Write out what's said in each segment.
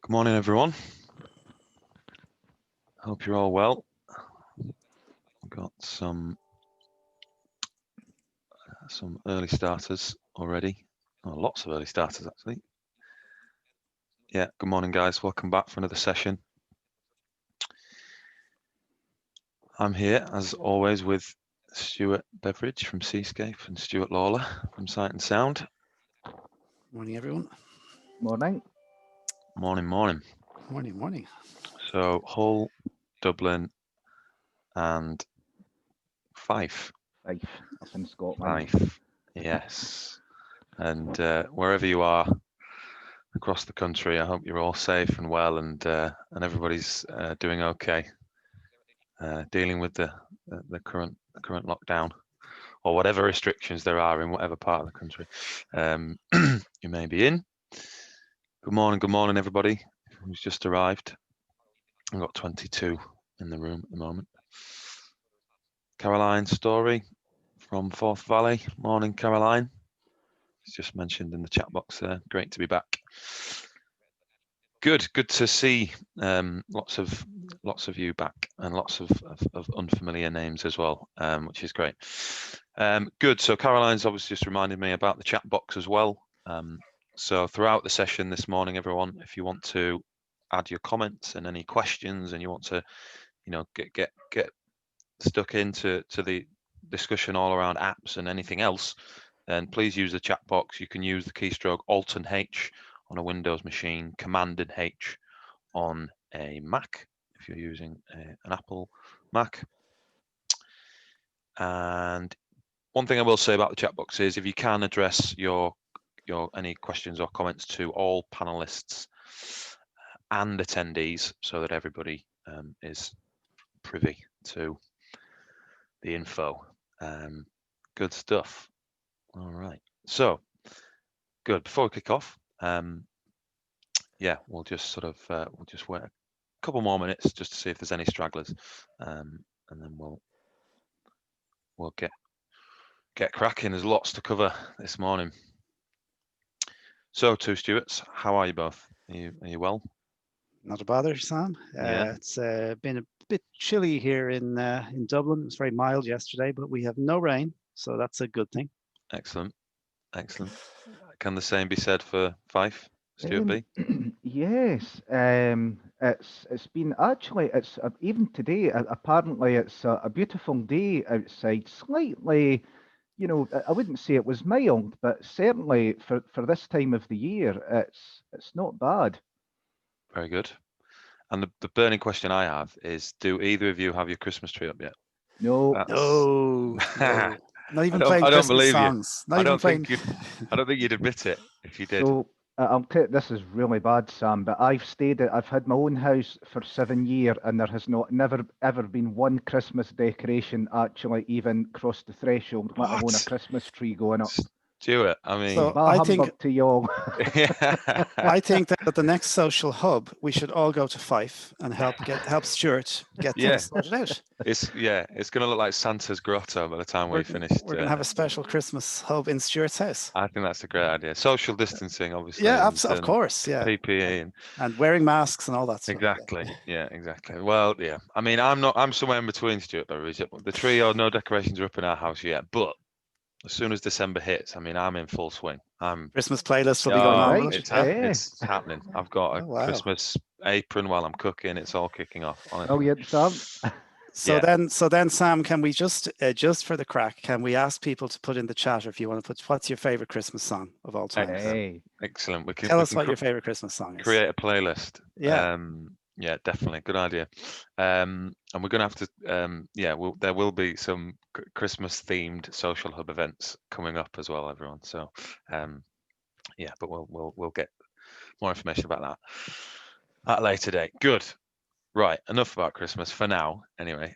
Good morning, everyone. Hope you're all well. We've got some early starters already. Oh, lots of early starters, actually. Yeah, good morning, guys. Welcome back for another session. I'm here, as always, with Stuart Beveridge from Seascape and Stuart Lawler from Sight and Sound. Morning, everyone. Morning. Morning, morning. Morning, morning. So, Hull, Dublin, and Fife. Fife, up in Scotland. Fife, yes. And wherever you are across the country, I hope you're all safe and well, and everybody's doing okay, dealing with the current lockdown or whatever restrictions there are in whatever part of the country you may be in. Good morning, everybody who's just arrived. I've got 22 in the room at the moment. Caroline Story from Forth Valley. Morning, Caroline. It's just mentioned in the chat box there. Great to be back. Good to see lots of you back, and lots of unfamiliar names as well, which is great. Good. So Caroline's obviously just reminded me about the chat box as well. So throughout the session this morning, everyone, if you want to add your comments and any questions, and you want to, get stuck into the discussion all around apps and anything else, then please use the chat box. You can use the keystroke Alt and H on a Windows machine, Command and H on a Mac if you're using an Apple Mac. And one thing I will say about the chat box is, if you can address your any questions or comments to all panelists and attendees, so that everybody is privy to the info. Good stuff. All right. So good. Before we kick off, yeah, we'll just sort of we'll just wait a couple more minutes just to see if there's any stragglers, and then we'll get cracking. There's lots to cover this morning. So, Two Stuarts, how are you both? Are you well? Not a bother, Sam. Yeah. It's been a bit chilly here in Dublin. It was very mild yesterday, but we have no rain, so that's a good thing. Excellent. Can the same be said for Fife, Stuart B? Yes, it's been actually, it's even today, apparently it's a beautiful day outside, slightly, I wouldn't say it was mild, but certainly for this time of the year, it's not bad. Very good. And the burning question I have is, do either of you have your Christmas tree up yet? No. No. Not even playing I don't Christmas believe songs. you. I don't think you'd admit it if you did. So I'll tell you, this is really bad, Sam, but I've had my own house for 7 years, and there has never ever been one Christmas decoration actually even crossed the threshold, let alone a Christmas tree going up. Stuart, I mean, So I think to y'all. I think that at the next social hub, we should all go to Fife and help Stuart get things sorted out. It's going to look like Santa's grotto by the time we're finished. We're going to have a special Christmas hub in Stuart's house. I think that's a great idea. Social distancing, obviously. Yeah, of course. Yeah. PPE and wearing masks and all that stuff. Exactly. Yeah, exactly. Well, yeah. I mean, I'm somewhere in between, Stuart. The tree or no decorations are up in our house yet, but as soon as December hits, I mean, I'm in full swing. Christmas playlist will be going on. Right. It's happening. I've got a Christmas apron while I'm cooking. It's all kicking off. Honestly. Oh, yeah, Sam. So then, Sam, can we just for the crack, can we ask people to put in the chat, or if you want to put, what's your favorite Christmas song of all time? Hey. Excellent. Tell us what your favorite Christmas song is. Create a playlist. Yeah. Yeah, definitely. Good idea. And we're going to have to, there will be some Christmas themed social hub events coming up as well, everyone. So, yeah, but we'll get more information about that at a later date. Good. Right. Enough about Christmas for now. Anyway,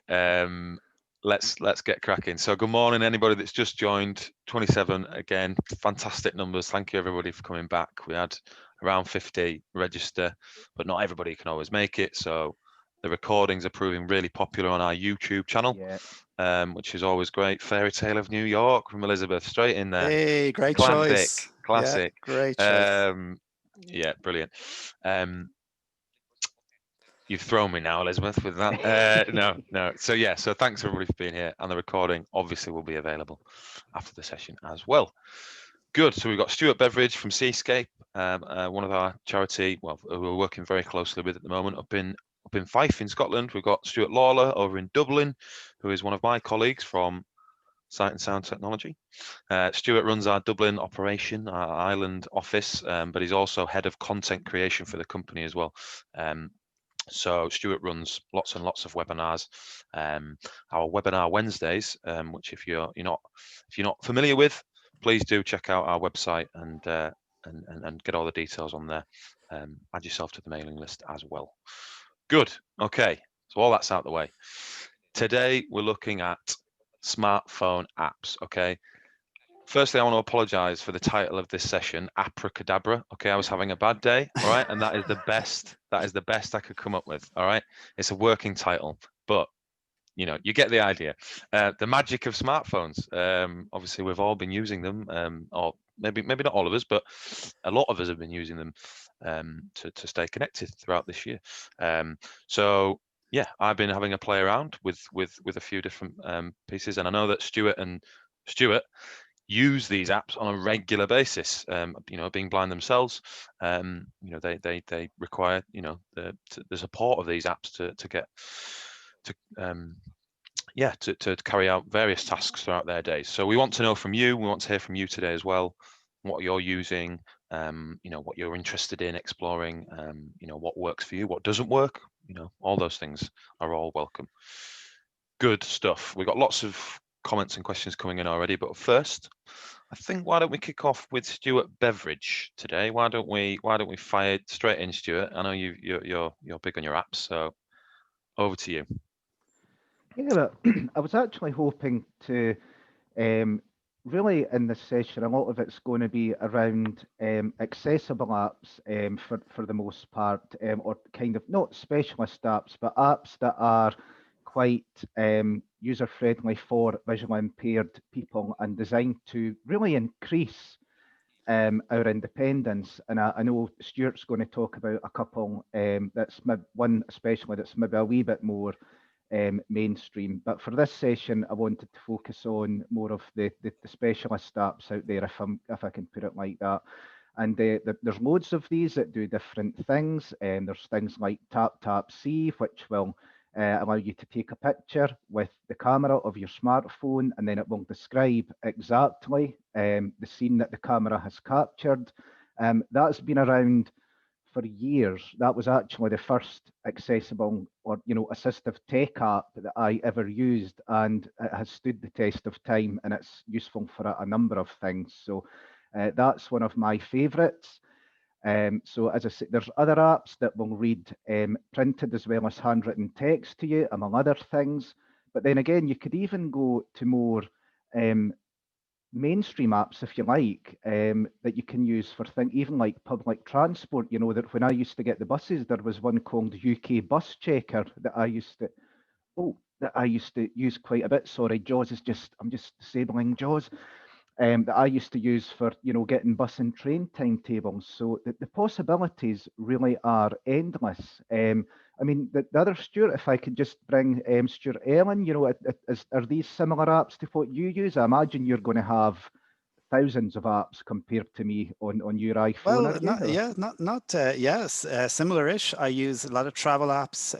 let's get cracking. So, good morning, anybody that's just joined. 27 again. Fantastic numbers. Thank you, everybody, for coming back. We had around 50 register, but not everybody can always make it. So the recordings are proving really popular on our YouTube channel, which is always great. Fairy Tale of New York from Elizabeth, straight in there. Hey, great choice. Classic. Yeah, great choice. Yeah, brilliant. You've thrown me now, Elizabeth, with that. No. So yeah, so thanks everybody for being here, and the recording obviously will be available after the session as well. Good. So we've got Stuart Beveridge from Seascape, one of our charity, well, who we're working very closely with at the moment up in Fife in Scotland. We've got Stuart Lawler over in Dublin, who is one of my colleagues from Sight and Sound Technology. Stuart runs our Dublin operation, our Ireland office, but he's also head of content creation for the company as well. So Stuart runs lots and lots of webinars. Our webinar Wednesdays, which if you're not familiar with, please do check out our website and get all the details on there. Add yourself to the mailing list as well. Good. Okay. So all that's out the way. Today we're looking at smartphone apps. Okay. Firstly, I want to apologize for the title of this session, App-racadabra. Okay, I was having a bad day, all right, and that is the best I could come up with. All right, it's a working title, but you know, you get the idea. The magic of smartphones. Obviously, we've all been using them, or maybe not all of us, but a lot of us have been using them to stay connected throughout this year. So yeah, I've been having a play around with a few different pieces, and I know that Stuart use these apps on a regular basis. You know, being blind themselves, you know, they require, you know, the support of these apps to get to carry out various tasks throughout their days. So we want to know from you. We want to hear from you today as well, what you're using, you know, what you're interested in exploring, you know, what works for you, what doesn't work, you know, all those things are all welcome. Good stuff. We've got lots of comments and questions coming in already, but first, I think why don't we kick off with Stuart Beveridge today? Why don't we fire straight in, Stuart? I know you're big on your apps, so over to you. Yeah, but I was actually hoping to really in this session, a lot of it's going to be around accessible apps for the most part, or kind of not specialist apps, but apps that are quite user-friendly for visually impaired people and designed to really increase our independence. And I know Stuart's going to talk about a couple that's one especially that's maybe a wee bit more mainstream. But for this session, I wanted to focus on more of the specialist apps out there, if I can put it like that. And there's loads of these that do different things. And there's things like Tap-Tap-See, which will allow you to take a picture with the camera of your smartphone, and then it will describe exactly the scene that the camera has captured. That's been around for years. That was actually the first accessible or assistive tech app that I ever used, and it has stood the test of time, and it's useful for a number of things. So that's one of my favorites. So as I said, there's other apps that will read printed as well as handwritten text to you, among other things. But then again, you could even go to more mainstream apps, if you like, that you can use for things, even like public transport. You know, that when I used to get the buses, there was one called UK Bus Checker that I used to use quite a bit. Sorry, Jaws is I'm just disabling Jaws. That I used to use for getting bus and train timetables. So the possibilities really are endless. I mean, the other Stuart, if I could just bring Stuart Ellen, are these similar apps to what you use? I imagine you're going to have thousands of apps compared to me on your iPhone. Well, yes, similar-ish. I use a lot of travel apps.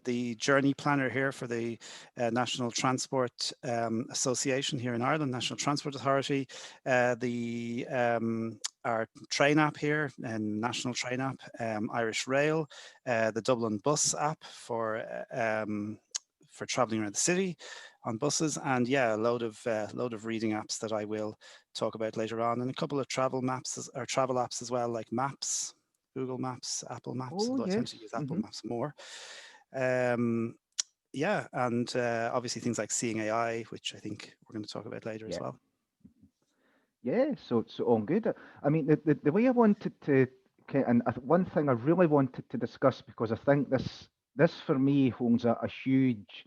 The Journey Planner here for the National Transport Association here in Ireland, National Transport Authority. Our train app here, and National Train app, Irish Rail, the Dublin Bus app for traveling around the city on buses, and yeah, a load of reading apps that I will talk about later on, and a couple of travel apps as well, like Maps, Google Maps, Apple Maps. Although I tend to use Apple Maps more. Yeah, and obviously things like Seeing AI, which I think we're going to talk about later as well. Yeah, so all good. I mean, the way I wanted to, and one thing I really wanted to discuss, because I think this for me holds a huge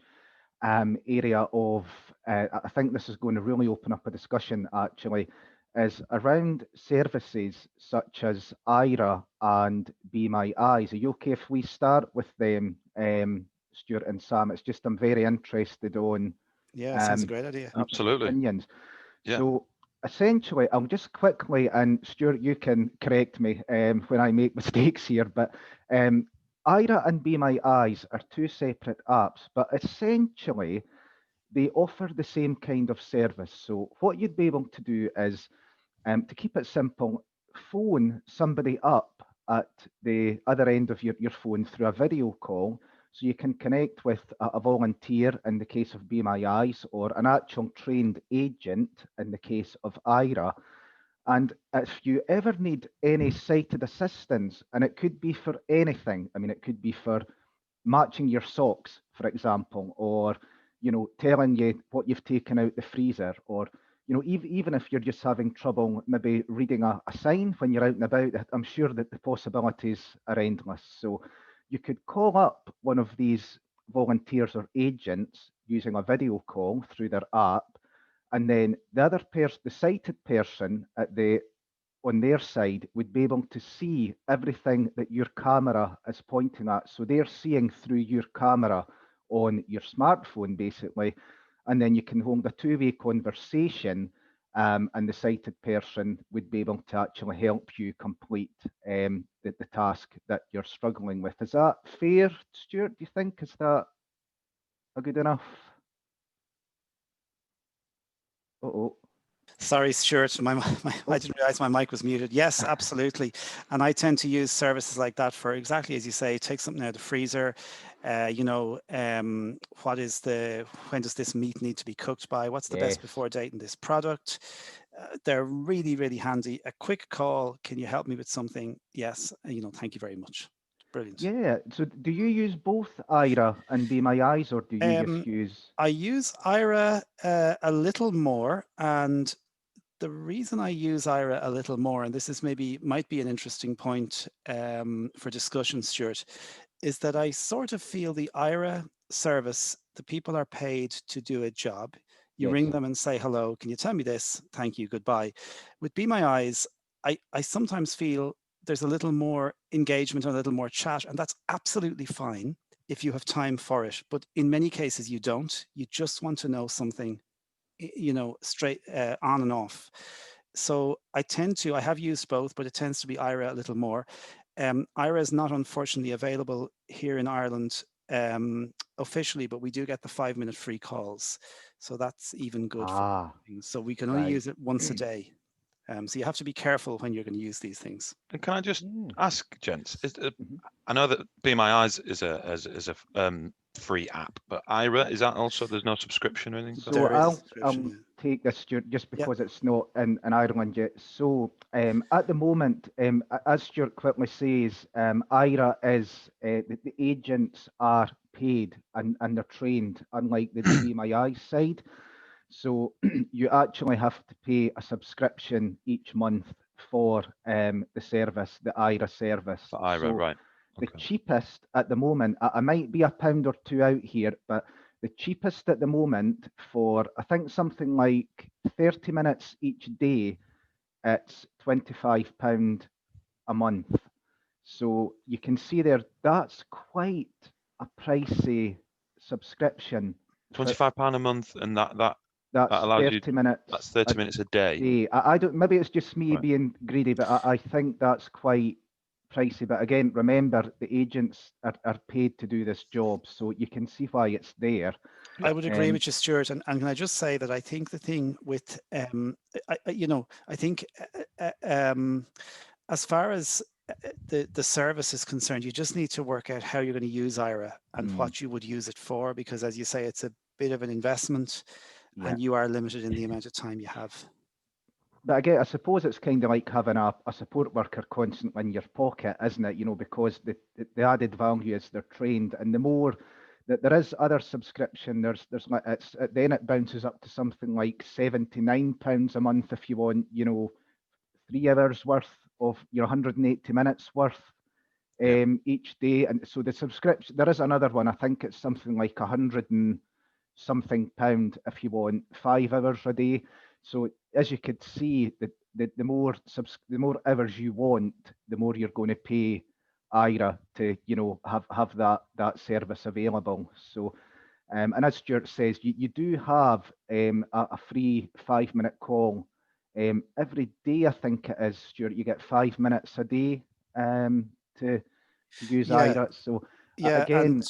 area of, I think this is going to really open up a discussion actually, is around services such as Ira and Be My Eyes. Are you okay if we start with them, Stuart and Sam? It's just I'm very interested on Yeah, sounds a great idea. Absolutely. opinions. Yeah. So essentially, I'll just quickly, and Stuart, you can correct me when I make mistakes here, but Ira and Be My Eyes are two separate apps, but essentially they offer the same kind of service. So what you'd be able to do is, to keep it simple, phone somebody up at the other end of your phone through a video call. So you can connect with a volunteer in the case of Be My Eyes, or an actual trained agent in the case of Ira. And if you ever need any sighted assistance, and it could be for anything, I mean, it could be for matching your socks, for example, or telling you what you've taken out the freezer, or even if you're just having trouble maybe reading a sign when you're out and about, I'm sure that the possibilities are endless. So you could call up one of these volunteers or agents using a video call through their app, and then the other person, the sighted person on their side, would be able to see everything that your camera is pointing at. So they're seeing through your camera on your smartphone, basically. And then you can hold a two-way conversation, and the sighted person would be able to actually help you complete the task that you're struggling with. Is that fair, Stuart? Do you think? Is that a good enough? Uh-oh. Sorry, Stuart, Oh. I didn't realize my mic was muted. Yes, absolutely. And I tend to use services like that for exactly as you say, take something out of the freezer, when does this meat need to be cooked by? What's the best Yes. before date in this product? They're really, really handy. A quick call, can you help me with something? Yes, thank you very much. Brilliant. Yeah. So do you use both Ira and Be My Eyes, or do you just use? I use Ira a little more, and the reason I use Ira a little more, and this is might be an interesting point for discussion, Stuart, is that I sort of feel the Ira service, the people are paid to do a job. You Yes. ring them and say, hello, can you tell me this? Thank you, goodbye. With Be My Eyes, I sometimes feel there's a little more engagement and a little more chat, and that's absolutely fine if you have time for it. But in many cases, you don't. You just want to know something, straight on and off. So I have used both, but it tends to be Ira a little more. Ira is not unfortunately available here in Ireland officially, but we do get the 5-minute free calls. So that's even good for things. So we can only use it once a day. So you have to be careful when you're going to use these things. And can I just ask, gents? I know that Be My Eyes is a free app, but Ira, is that also, there's no subscription or anything? So I'll take this, Stuart, just because it's not in Ireland yet. So at the moment, as Stuart quickly says, Ira is the agents are paid and they're trained, unlike the Be My Eyes side. So you actually have to pay a subscription each month for the service, the Ira service. For Ira, so right. The cheapest at the moment, I might be a pound or two out here, but the cheapest at the moment for, I think, something like 30 minutes each day, it's £25 a month. So you can see there, that's quite a pricey subscription. £25 a month, and that allows 30 minutes. That's 30 minutes a day. I don't. Maybe it's just me being greedy, but I think that's quite pricey. But again, remember the agents are paid to do this job, so you can see why it's there. I would agree with you, Stuart. And can I just say that I think the thing with, I think as far as the service is concerned, you just need to work out how you're going to use Ira and what you would use it for, because as you say, it's a bit of an investment and you are limited in the amount of time you have. But again, I suppose it's kind of like having a support worker constantly in your pocket, isn't it? Because the added value is they're trained, and the more that there is other subscription, then it bounces up to something like £79 a month if you want, 3 hours worth of your 180 minutes worth each day. And so the subscription, there is another one, I think it's something like 100 and something pound if you want 5 hours a day. So as you could see, the more hours you want, the more you're going to pay IRA to, you know, have that service available. So, and as Stuart says, you do have a free 5-minute call every day. I think it is, Stuart. You get 5 minutes a day to use Yeah, IRA. So yeah, and again,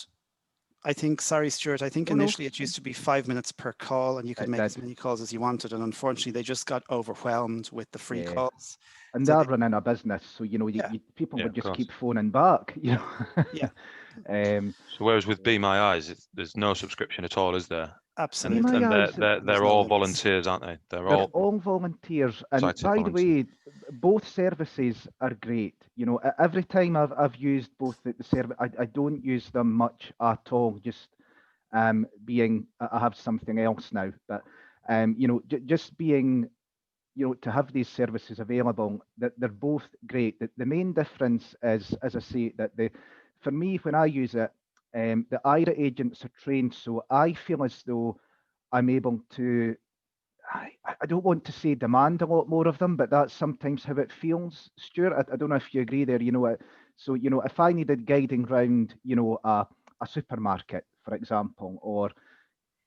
I think, sorry, Stuart, I think oh no, initially it used to be 5 minutes per call and you could it make as did. many calls as you wanted. And unfortunately, they just got overwhelmed with the free Yeah. calls. And So they're they, running a business, so you know, yeah, people Yeah, would of just course. keep phoning back, you know. yeah, So whereas with Be My Eyes, there's no subscription at all, is there? Be My absolutely. And Eyes, And there's they're no all limits. volunteers, aren't they? They're they're all all volunteers. And sighted by the volunteers. way, both services are great. You know, every time I've used both the service, I don't use them much at all. Just being, I have something else now, but you know, just being, you know, to have these services available, that they're both great. The main difference is, as I say, that for me, when I use it, the IRA agents are trained, so I feel as though I'm able to, I don't want to say demand a lot more of them, but that's sometimes how it feels, Stuart. I don't know if you agree there, you know. So, you know, if I needed guiding round, you know, a supermarket, for example, or,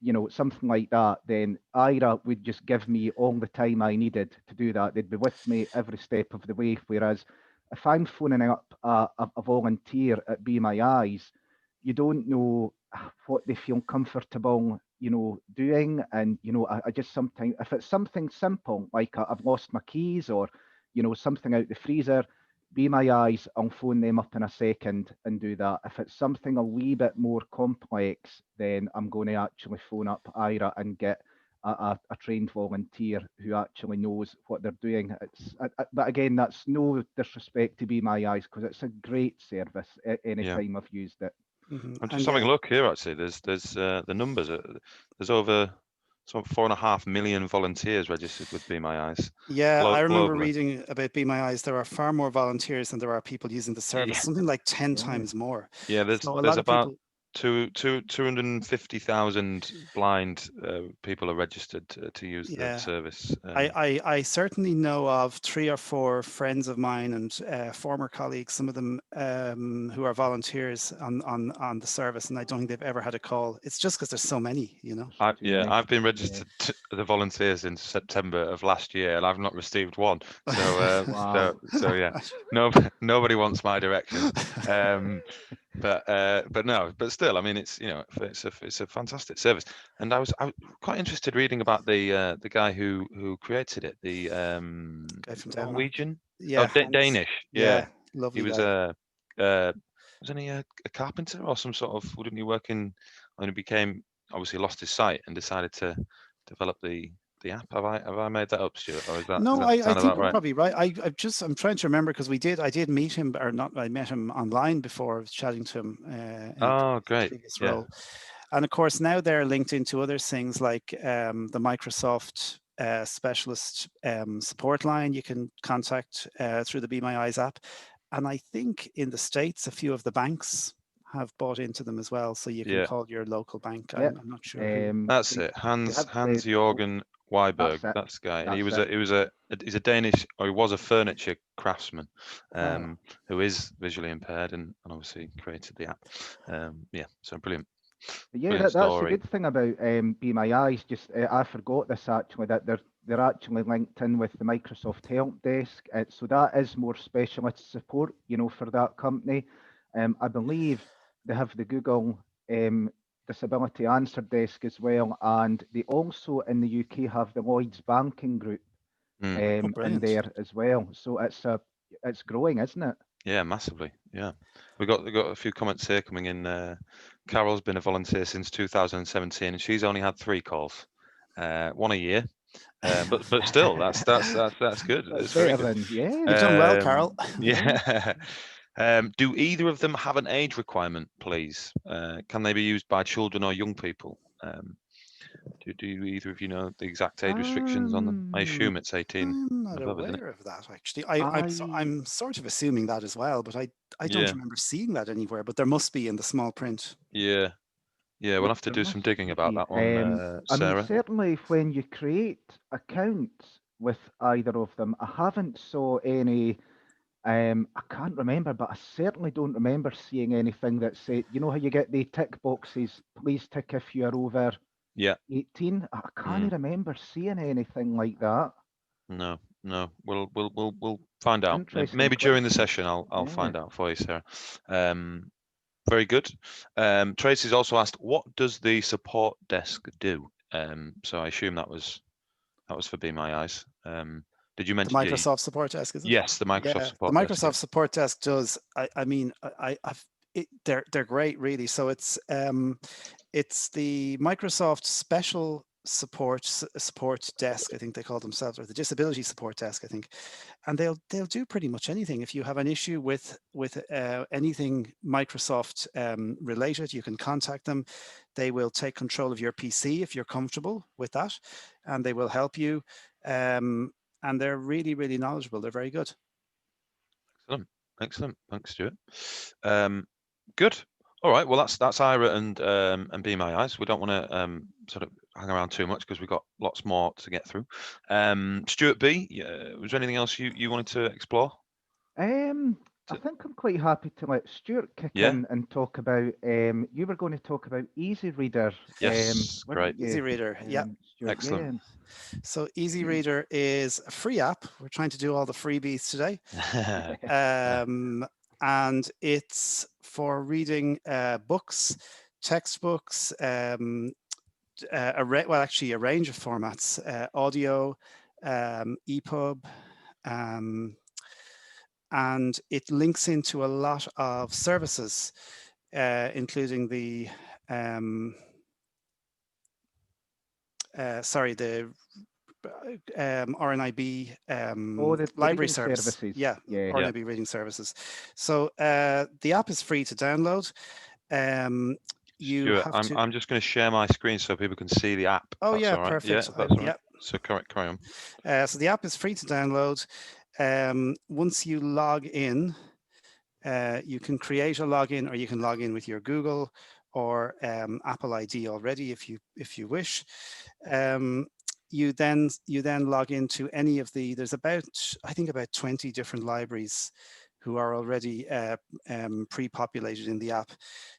you know, something like that, then IRA would just give me all the time I needed to do that. They'd be with me every step of the way. Whereas if I'm phoning up a volunteer at Be My Eyes, you don't know what they feel comfortable, you know, doing. And, you know, I just sometimes, if it's something simple, like I've lost my keys or, you know, something out the freezer, Be My Eyes, I'll phone them up in a second and do that. If it's something a wee bit more complex, then I'm going to actually phone up IRA and get a trained volunteer who actually knows what they're doing. But again, that's no disrespect to Be My Eyes, because it's a great service Yeah. anytime I've used it. Hmm. I'm And just having yeah, a look here. Actually, there's the numbers. There's over 4.5 million volunteers registered with Be My Eyes yeah, I remember globally. reading about Be My Eyes. There are far more volunteers than there are people using the service, Yeah, something like 10 Yeah. times more. yeah. So a There's lot of about people, 250,000 blind people are registered to use the yeah, service. I certainly know of 3 or 4 friends of mine and former colleagues, some of them who are volunteers on the service, and I don't think they've ever had a call. It's just because there's so many, you know. There's too many. I've been Yeah. registered to the volunteers in September of last year, and I've not received one. So, Wow. so yeah, no, nobody wants my directions. But no, but still, I mean, it's, you know, it's a fantastic service. And I was quite interested reading about the guy who created it, the Guy from Denmark. Norwegian, Yeah, Hans. Danish, Yeah, yeah. He lovely was guy. wasn't he a carpenter or some sort of, wouldn't he work in, and he became, obviously lost his sight and decided to develop the app. Have I made that up, Stuart, or does No, that I sound think about you're right? probably right. I'm trying to remember because I did meet him, or not, I met him online before. I was chatting to him in a Oh, great. previous Yeah. role. And of course, now they're linked into other things like the Microsoft specialist support line you can contact through the Be My Eyes app. And I think in the States, a few of the banks have bought into them as well. So you can Yeah. call your local bank. Yeah. I'm not sure who. That's They, it. they have Hans Jorgen Weiberg. that's it. That's the guy, and That's it. he's a Danish, or he was a furniture craftsman, Wow. who is visually impaired, and obviously created the app. Yeah, so brilliant, But yeah, brilliant that's the story. good thing about Be My Eyes. Just I forgot this actually, that they're actually linked in with the Microsoft Help Desk. So that is more specialist support, you know, for that company. I believe they have the Google Disability Answer Desk as well, and they also in the UK have the Lloyds Banking Group Mm. Oh, in brilliant. there as well. So it's growing, isn't it? Yeah, massively. Yeah, we got a few comments here coming in. Carol's been a volunteer since 2017, and she's only had 3 calls, one a year. But still, that's good. That's It's very better good. than yeah. You've done well, Carol. Yeah. Do either of them have an age requirement, please? Can they be used by children or young people? Do either of you know the exact age restrictions on them? I Um, assume it's 18 I'm and not above, isn't it? aware of that actually. I I'm sort of assuming that as well, but I don't Yeah, remember seeing that anywhere. But there must be in the small print. yeah, yeah. We'll Yeah, have to there do some must digging about be. that one, I mean, Sarah. certainly when you create accounts, with either of them. I haven't saw any. I can't remember, but I certainly don't remember seeing anything that said, you know how you get the tick boxes, please tick if you're over Yeah. 18. I can't remember seeing anything like that. No, no. We'll find out. Interesting Maybe during the question. session, I'll Yeah. find out for you, Sarah. Very good. Tracy's also asked, what does the support desk do? So I assume that was for Be My Eyes. Did you The mention? Yeah, Microsoft support desk, is it? yes, the Microsoft Yeah, the support desk. Yeah. Microsoft support desk does. I mean, they're great, really. So it's the Microsoft special support desk, I think they call themselves, or the disability support desk, I think, and they'll do pretty much anything. If you have an issue with anything Microsoft related, you can contact them. They will take control of your PC if you're comfortable with that, and they will help you. And they're really, really knowledgeable. They're very good. Excellent. Thanks, Stuart. Good. All right. Well, that's Ira and Be My Eyes. We don't want to sort of hang around too much because we've got lots more to get through. Stuart B, was there anything else you wanted to explore? I think I'm quite happy to let Stuart kick Yeah. in and talk about. You were going to talk about Easy Reader. Yes. Great. Easy Reader. Yeah. Stuart, Excellent. So Easy Reader is a free app. We're trying to do all the freebies today. And it's for reading books, textbooks, well, actually a range of formats, audio, EPUB, and it links into a lot of services, including the RNIB the library reading service. services. Yeah, Yeah. RNIB reading services. So the app is free to download. You Stuart, have to. I'm just going to share my screen so people can see the app. Oh That's yeah, all right. perfect. Yeah, that's all right. Yeah. So carry on. So the app is free to download. Once you log in, you can create a login, or you can log in with your Google or Apple ID already if you wish. You then log into any of the. There's about 20 different libraries who are already pre-populated in the app.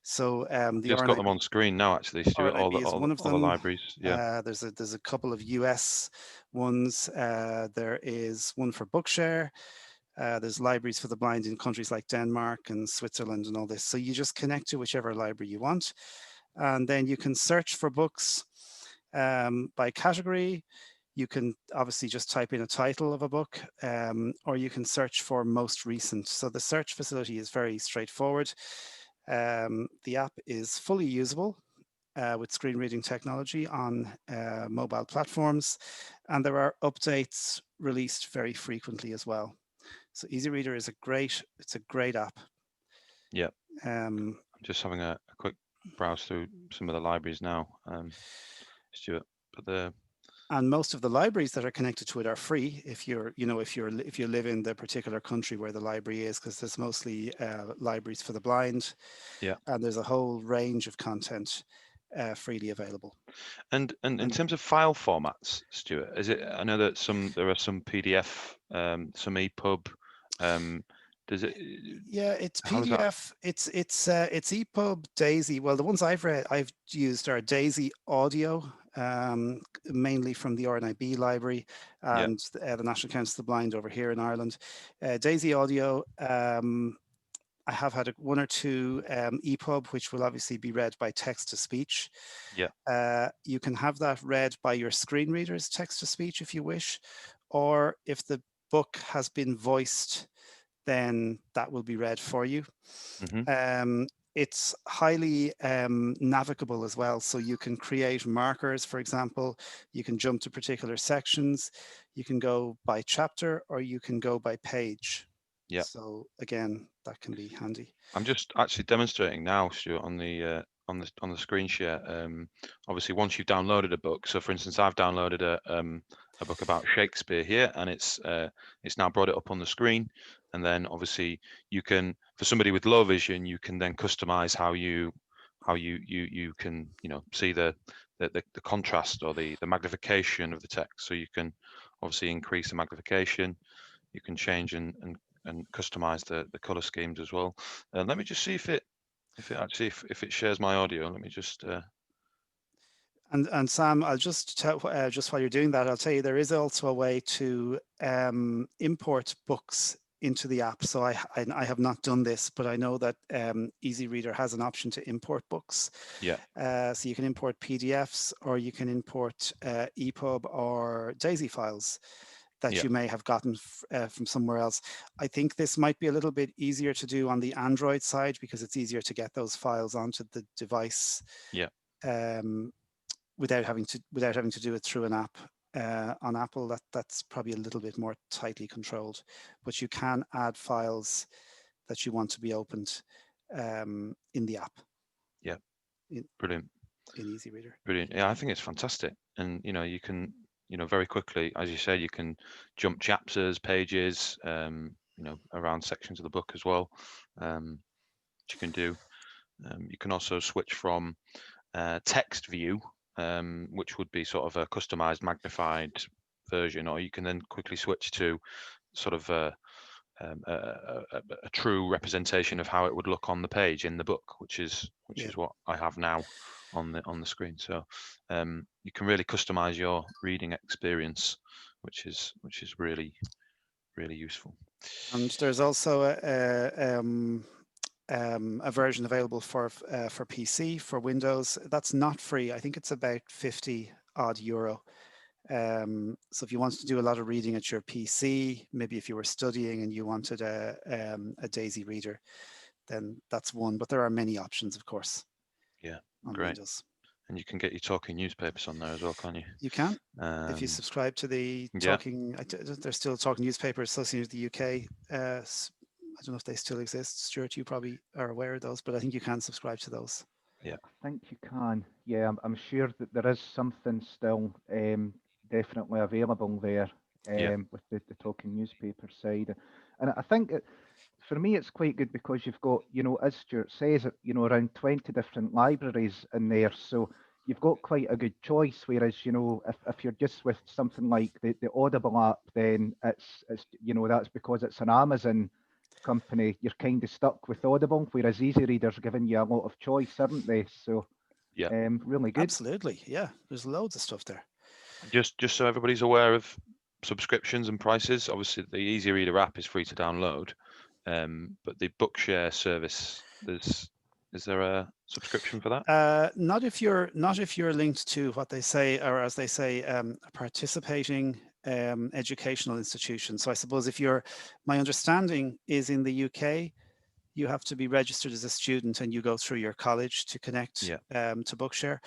So the Just got them on screen now, actually, Stuart. RNIB is one of all them. the libraries. Yeah. There's a couple of US ones. There is one for Bookshare. There's libraries for the blind in countries like Denmark and Switzerland and all this. So you just connect to whichever library you want, and then you can search for books by category. You can obviously just type in a title of a book, or you can search for most recent. So the search facility is very straightforward. The app is fully usable with screen reading technology on mobile platforms, and there are updates released very frequently as well. So Easy Reader is a great app. Yeah. I'm just having a quick browse through some of the libraries now, Stuart. But and most of the libraries that are connected to it are free if you live in the particular country where the library is, because there's mostly libraries for the blind. Yeah. And there's a whole range of content freely available. And in terms of file formats, Stuart, I know that there are some PDF, some EPUB. Does it? Yeah, it's PDF. It's EPUB, DAISY. Well, the ones I've used are DAISY Audio, mainly from the RNIB library and the National Council of the Blind over here in Ireland. DAISY Audio. I have had one or two EPUB, which will obviously be read by text to speech. Yeah. You can have that read by your screen readers, text to speech, if you wish, or if the book has been voiced, then that will be read for you. Mm-hmm. It's highly navigable as well. So you can create markers, for example. You can jump to particular sections. You can go by chapter, or you can go by page. Yeah. So again, that can be handy. I'm just actually demonstrating now, Stuart, on the screen share. Obviously, once you've downloaded a book, so for instance, I've downloaded a book about Shakespeare here, and it's now brought it up on the screen. And then obviously you can, for somebody with low vision, you can then customize how you can see the contrast or the magnification of the text. So you can obviously increase the magnification. You can change and customize the color schemes as well. Let me just see if it if it shares my audio. Let me just And Sam, I'll just tell, just while you're doing that, I'll tell you there is also a way to import books into the app. So I have not done this, but I know that Easy Reader has an option to import books. yeah. So you can import PDFs, or you can import EPUB or DAISY files that Yeah. you may have gotten from somewhere else. I think this might be a little bit easier to do on the Android side, because it's easier to get those files onto the device. Yeah. Without having to do it through an app. On Apple, that's probably a little bit more tightly controlled, but you can add files that you want to be opened in the app. Yeah. In, Brilliant. In Easy Reader. Brilliant. Yeah, I think it's fantastic. And you can, very quickly, as you say, you can jump chapters, pages, around sections of the book as well. Which you can do. You can also switch from text view, which would be sort of a customized, magnified version, or you can then quickly switch to sort of a true representation of how it would look on the page in the book, which is what I have now on the screen. So you can really customize your reading experience, which is really useful. And there's also a version available for PC, for Windows. That's not free. I think it's about 50 odd euro. So if you wanted to do a lot of reading at your PC, maybe if you were studying and you wanted a DAISY reader, then that's one. But there are many options, of course. Yeah, on great. Windows. And you can get your talking newspapers on there as well, can't you? You can. If you subscribe to the talking, there's still talking newspaper associated with the UK. I don't know if they still exist. Stuart, you probably are aware of those, but I think you can subscribe to those. Yeah, I think you can. Yeah, I'm sure that there is something still definitely available there with the talking newspaper side. And I think for me it's quite good because you've got, as Stuart says, around 20 different libraries in there. So you've got quite a good choice. Whereas, if you're just with something like the Audible app, then it's that's because it's an Amazon company, you're kind of stuck with Audible, whereas Easy Reader's giving you a lot of choice, aren't they? So, really good. Absolutely, yeah. There's loads of stuff there. Just so everybody's aware of subscriptions and prices. Obviously, the Easy Reader app is free to download, but the Bookshare service, is there a subscription for that? Not if you're linked to what they say, or as they say, a participating educational institution. So I suppose my understanding is in the UK, you have to be registered as a student and you go through your college to connect to Bookshare.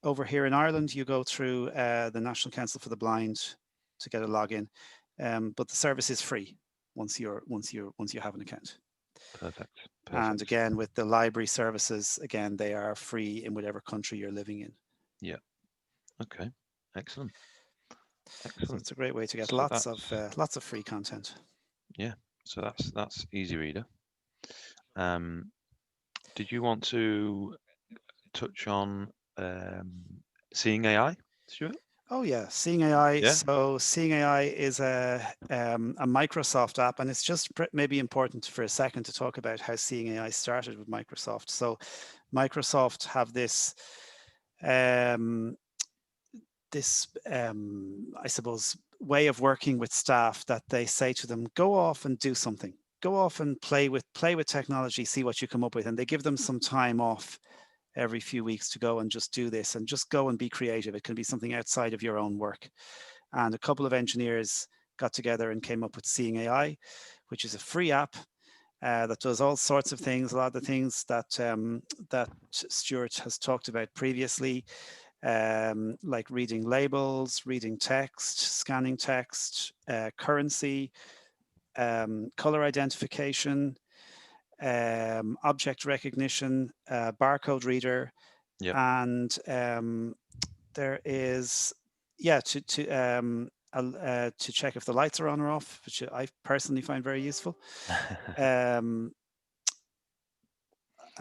Over here in Ireland, you go through the National Council for the Blind to get a login, but the service is free once you have an account. Perfect. And again, with the library services, again, they are free in whatever country you're living in. Yeah. Okay. Excellent. So it's a great way to get lots of free content. Yeah. So that's Easy Reader. Did you want to touch on Seeing AI, Stuart? Oh yeah, Seeing AI. Yeah. So Seeing AI is a Microsoft app, and it's just maybe important for a second to talk about how Seeing AI started with Microsoft. So Microsoft have this I suppose way of working with staff that they say to them, go off and do something. Go off and play with technology, see what you come up with, and they give them some time off every few weeks to go and just do this and just go and be creative. It can be something outside of your own work. And a couple of engineers got together and came up with Seeing AI, which is a free app that does all sorts of things, a lot of the things that that Stuart has talked about previously, like reading labels, reading text, scanning text, currency, color identification, object recognition, barcode reader, and there is to check if the lights are on or off, which I personally find very useful.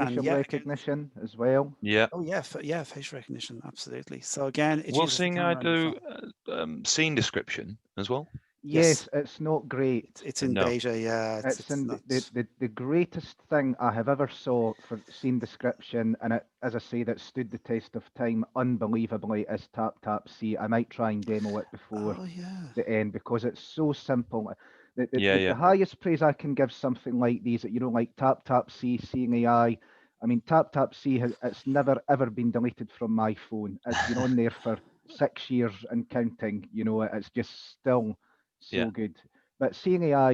facial yeah, recognition as well. Yeah. oh yeah, yeah, facial recognition, absolutely. So again, it Will uses the Seeing Eye camera on your do phone. scene description as well? Yes, Yes, it's not great. it's in No. beta. Yeah, It's it's in not. the greatest thing I have ever saw for scene description, and it, as I say, that stood the test of time unbelievably is Tap Tap See. I might try and demo it before Oh yeah. the end because it's so simple. Yeah, The yeah, highest praise I can give something like these, like Tap Tap See, Seeing AI. I mean, Tap Tap See it's never ever been deleted from my phone. It's been on there for 6 years and counting. It's just still yeah, so good. But Seeing AI,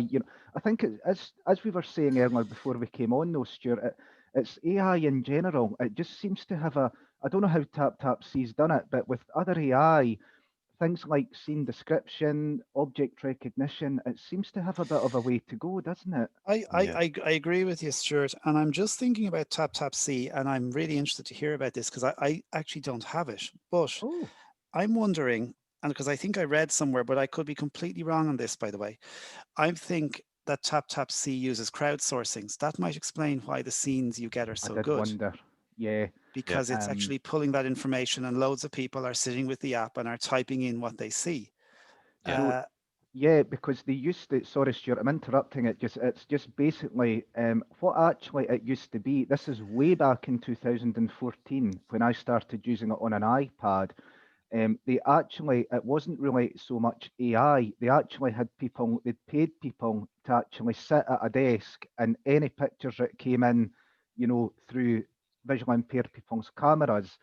I think as we were saying earlier before we came on, though, Stuart, it's AI in general. It just seems to have I don't know how Tap Tap C's done it, but with other AI, things like scene description, object recognition, it seems to have a bit of a way to go, doesn't it? yeah, I agree with you, Stuart. And I'm just thinking about Tap Tap See, and I'm really interested to hear about this because I actually don't have it. But Oh, I'm wondering, and because I think I read somewhere, but I could be completely wrong on this, by the way. I think that Tap Tap See uses crowdsourcing. So that might explain why the scenes you get are I so did good, wonder. Yeah. yeah, because it's Um, actually pulling that information, and loads of people are sitting with the app and are typing in what they see. yeah, so Uh, yeah, because they used to. Sorry, Stuart, I'm interrupting it. It's just basically what actually it used to be. This is way back in 2014 when I started using it on an iPad. It wasn't really so much AI. They actually had people, they'd paid people to actually sit at a desk, and any pictures that came in, through visually impaired people's cameras,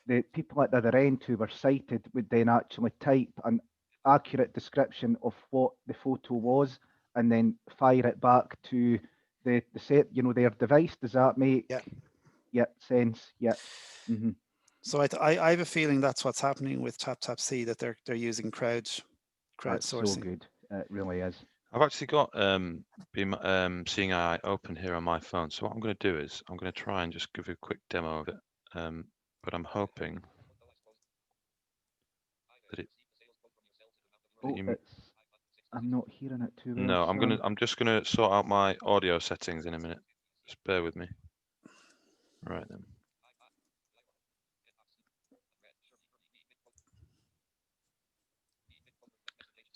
the people at the other end who were sighted would then actually type an accurate description of what the photo was and then fire it back to the set, their device. Does that make yeah. sense? Yeah. Hmm. So I have a feeling that's what's happening with Tap Tap See, that they're using That's so crowdsourcing. good. It really is. I've actually got Seeing Eye open here on my phone. So what I'm going to do is I'm going to try and just give you a quick demo of it. But I'm hoping that Oh, you. I'm not hearing it too well, No, Sam. I'm just gonna sort out my audio settings in a minute. Just bear with me. Right then.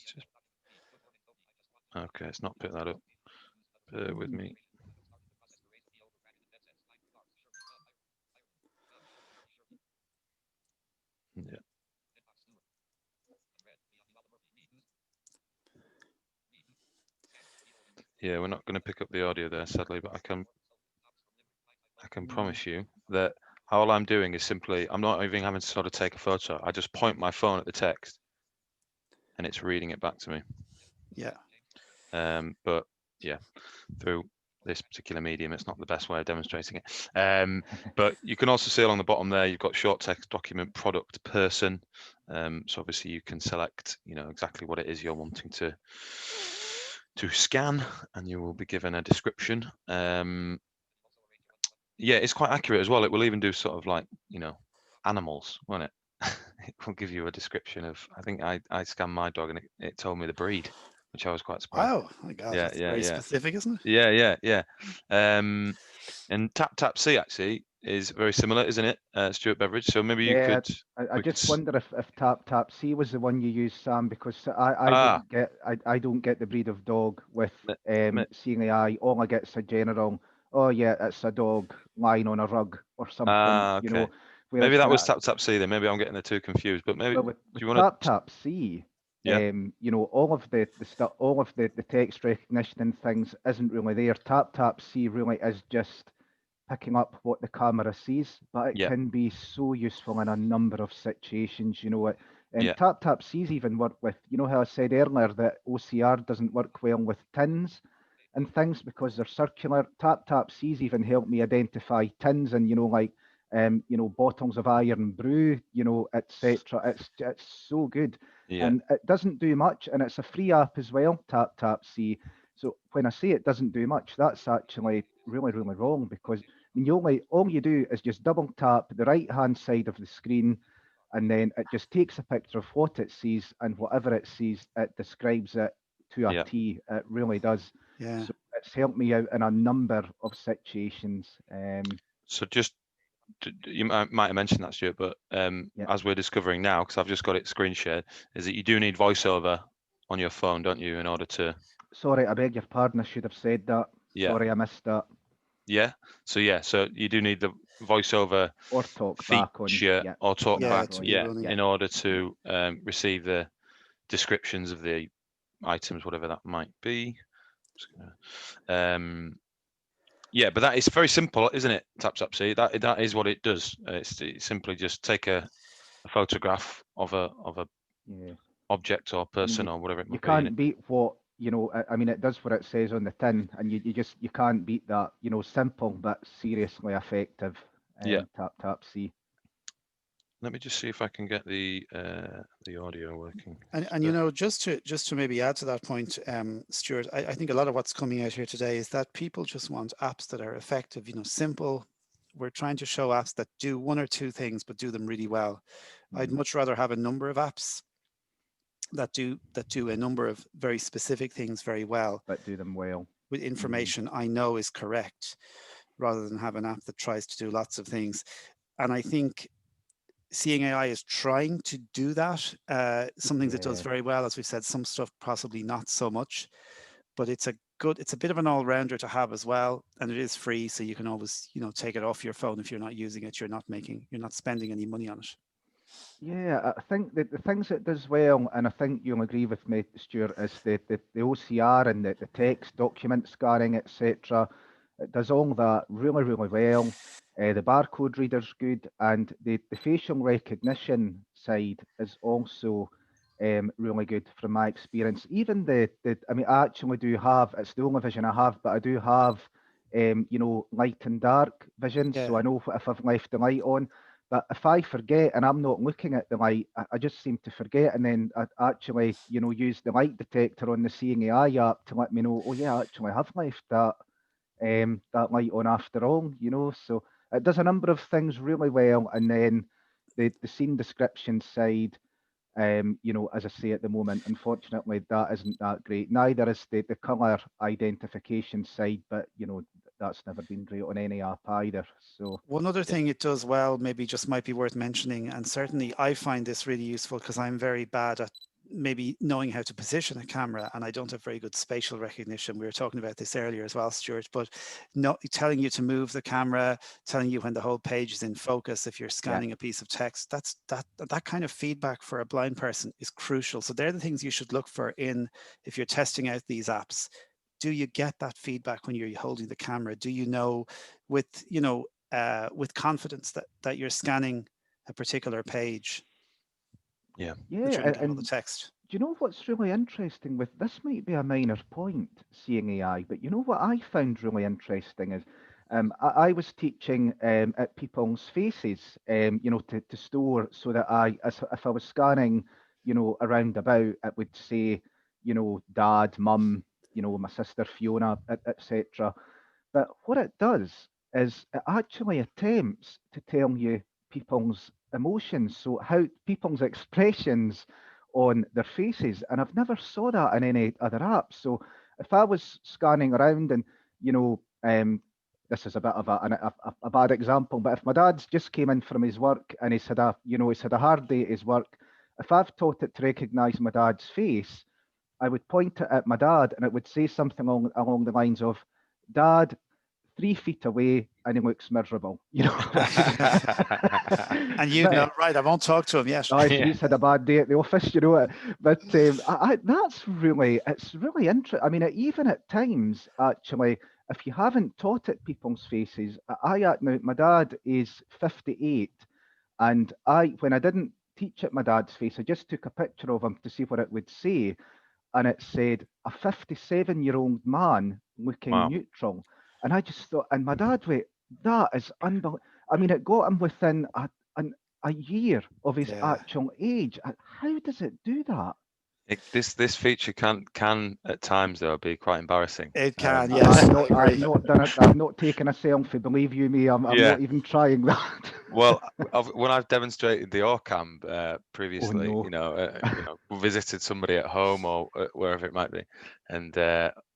Just, okay, it's not picked that up. Bear with me. Yeah. Yeah, we're not going to pick up the audio there, sadly, but I can promise you that all I'm doing is simply, I'm not even having to sort of take a photo. I just point my phone at the text and it's reading it back to me. Yeah. But yeah, through this particular medium, it's not the best way of demonstrating it. But you can also see along the bottom there, you've got short text, document, product, person. So obviously you can select, exactly what it is you're wanting to scan, and you will be given a description. Yeah, it's quite accurate as well. It will even do sort of like, animals, won't it? It will give you a description of, I think I scanned my dog and it told me the breed, which I was quite surprised. Wow. Oh my gosh, Yeah, that's yeah, very yeah. specific, isn't it? Yeah, yeah, yeah. And Tap Tap See actually is very similar, isn't it, Stuart Beveridge? So maybe you Yeah, could, I we could. just wonder if Tap Tap See was the one you used, Sam, because Ah, I don't get the breed of dog with me- me- Seeing AI. All I get is a general. Oh yeah, it's a dog lying on a rug or something. okay. Maybe Whereas that was Tap Tap See then. Maybe I'm getting the two confused. But maybe, well, do with you want Tap to? Tap See, Yeah, all of the stuff, all of the text recognition and things isn't really there. Tap Tap See really is just picking up what the camera sees, but it yeah, can be so useful in a number of situations. yeah, Tap Tap Sees even work with, how I said earlier that OCR doesn't work well with tins and things because they're circular. Tap Tap Sees even help me identify tins and, like, bottles of iron brew, etc. It's so good. yeah, And it doesn't do much, and it's a free app as well, Tap Tap See. So when I say it doesn't do much, that's actually really, really wrong because all you do is just double tap the right hand side of the screen, and then it just takes a picture of what it sees, and whatever it sees, it describes it to a yeah. T. It really does. Yeah. So it's helped me out in a number of situations. So just you might have mentioned that, Stuart, but as we're discovering now, because I've just got it screen shared, is that you do need voiceover on your phone, don't you, in order to... Sorry, I beg your pardon, I should have said that. Yeah. Sorry, I missed that. Yeah. So you do need the voiceover Or talk feature back on, or talk back, to be running. in order to receive the descriptions of the items, whatever that might be. Yeah, but that is very simple, isn't it? TapTapSee. That is what it does. It's simply just take a photograph of a object or person or whatever it might you be. can't beat what, you know, I mean, it does what it says on the tin, and you can't beat that, you know, simple but seriously effective TapTapSee. Let me just see if I can get the audio working. And you know, just to maybe add to that point, Stuart, I think a lot of what's coming out here today is that people just want apps that are effective, you know, simple. We're trying to show apps that do one or two things, but do them really well. I'd much rather have a number of apps that do a number of very specific things very well, but do them well with information I know is correct, rather than have an app that tries to do lots of things. And I think Seeing AI is trying to do that. Some things it does very well, as we've said, some stuff possibly not so much, but it's a bit of an all-rounder to have as well, and it is free, so you can always, you know, take it off your phone if you're not using it. You're not spending any money on it. Yeah, I think that the things it does well, and I think you'll agree with me, Stuart, is the OCR and the text document scanning, etc. It does all that really, really well. The barcode reader's good, and the facial recognition side is also really good from my experience. Even I mean, I actually do have, it's the only vision I have, but I do have, you know, light and dark vision, so I know if I've left the light on. But if I forget and I'm not looking at the light, I just seem to forget, and then I actually, you know, use the light detector on the Seeing AI app to let me know, oh yeah, I actually have left that light on after all, you know. So it does a number of things really well, and then the scene description side, you know, as I say at the moment, unfortunately that isn't that great. Neither is the colour identification side, but you know, that's never been great on any app either. So one other thing it does well, maybe just might be worth mentioning, and certainly I find this really useful because I'm very bad at maybe knowing how to position a camera, and I don't have very good spatial recognition. We were talking about this earlier as well, Stuart, but not telling you to move the camera, telling you when the whole page is in focus if you're scanning a piece of text, that kind of feedback for a blind person is crucial. So they're the things you should look for if you're testing out these apps. Do you get that feedback when you're holding the camera? Do you know with confidence that you're scanning a particular page? Yeah, and the text. Do you know what's really interesting with this? Might be a minor point, Seeing AI, but you know what I found really interesting is I was teaching at people's faces, you know, to store, so that if I was scanning, you know, around about, it would say, you know, dad, mum, you know, my sister Fiona, etc. But what it does is it actually attempts to tell you people's emotions, so how people's expressions on their faces, and I've never saw that in any other app. So if I was scanning around and, you know, this is a bit of a bad example, but if my dad's just came in from his work and he's had a hard day at his work, if I've taught it to recognise my dad's face, I would point it at my dad and it would say something along the lines of, Dad, 3 feet away, and he looks miserable, you know. And you know, right, I won't talk to him yet. He's had a bad day at the office, you know. But it's really interesting. I mean, even at times, actually, if you haven't taught it people's faces, now my dad is 58, and when I didn't teach it my dad's face, I just took a picture of him to see what it would say, and it said a 57-year-old man looking neutral. And I just thought, and my dad went, that is unbelievable. I mean, it got him within a year of his actual age. How does it do that? This feature can at times though be quite embarrassing. It can, yes. I've not done it. I've not taken a selfie. Believe you me, I'm not even trying that. Well, when I've demonstrated the OrCam Oh previously, no. visited somebody at home or wherever it might be, and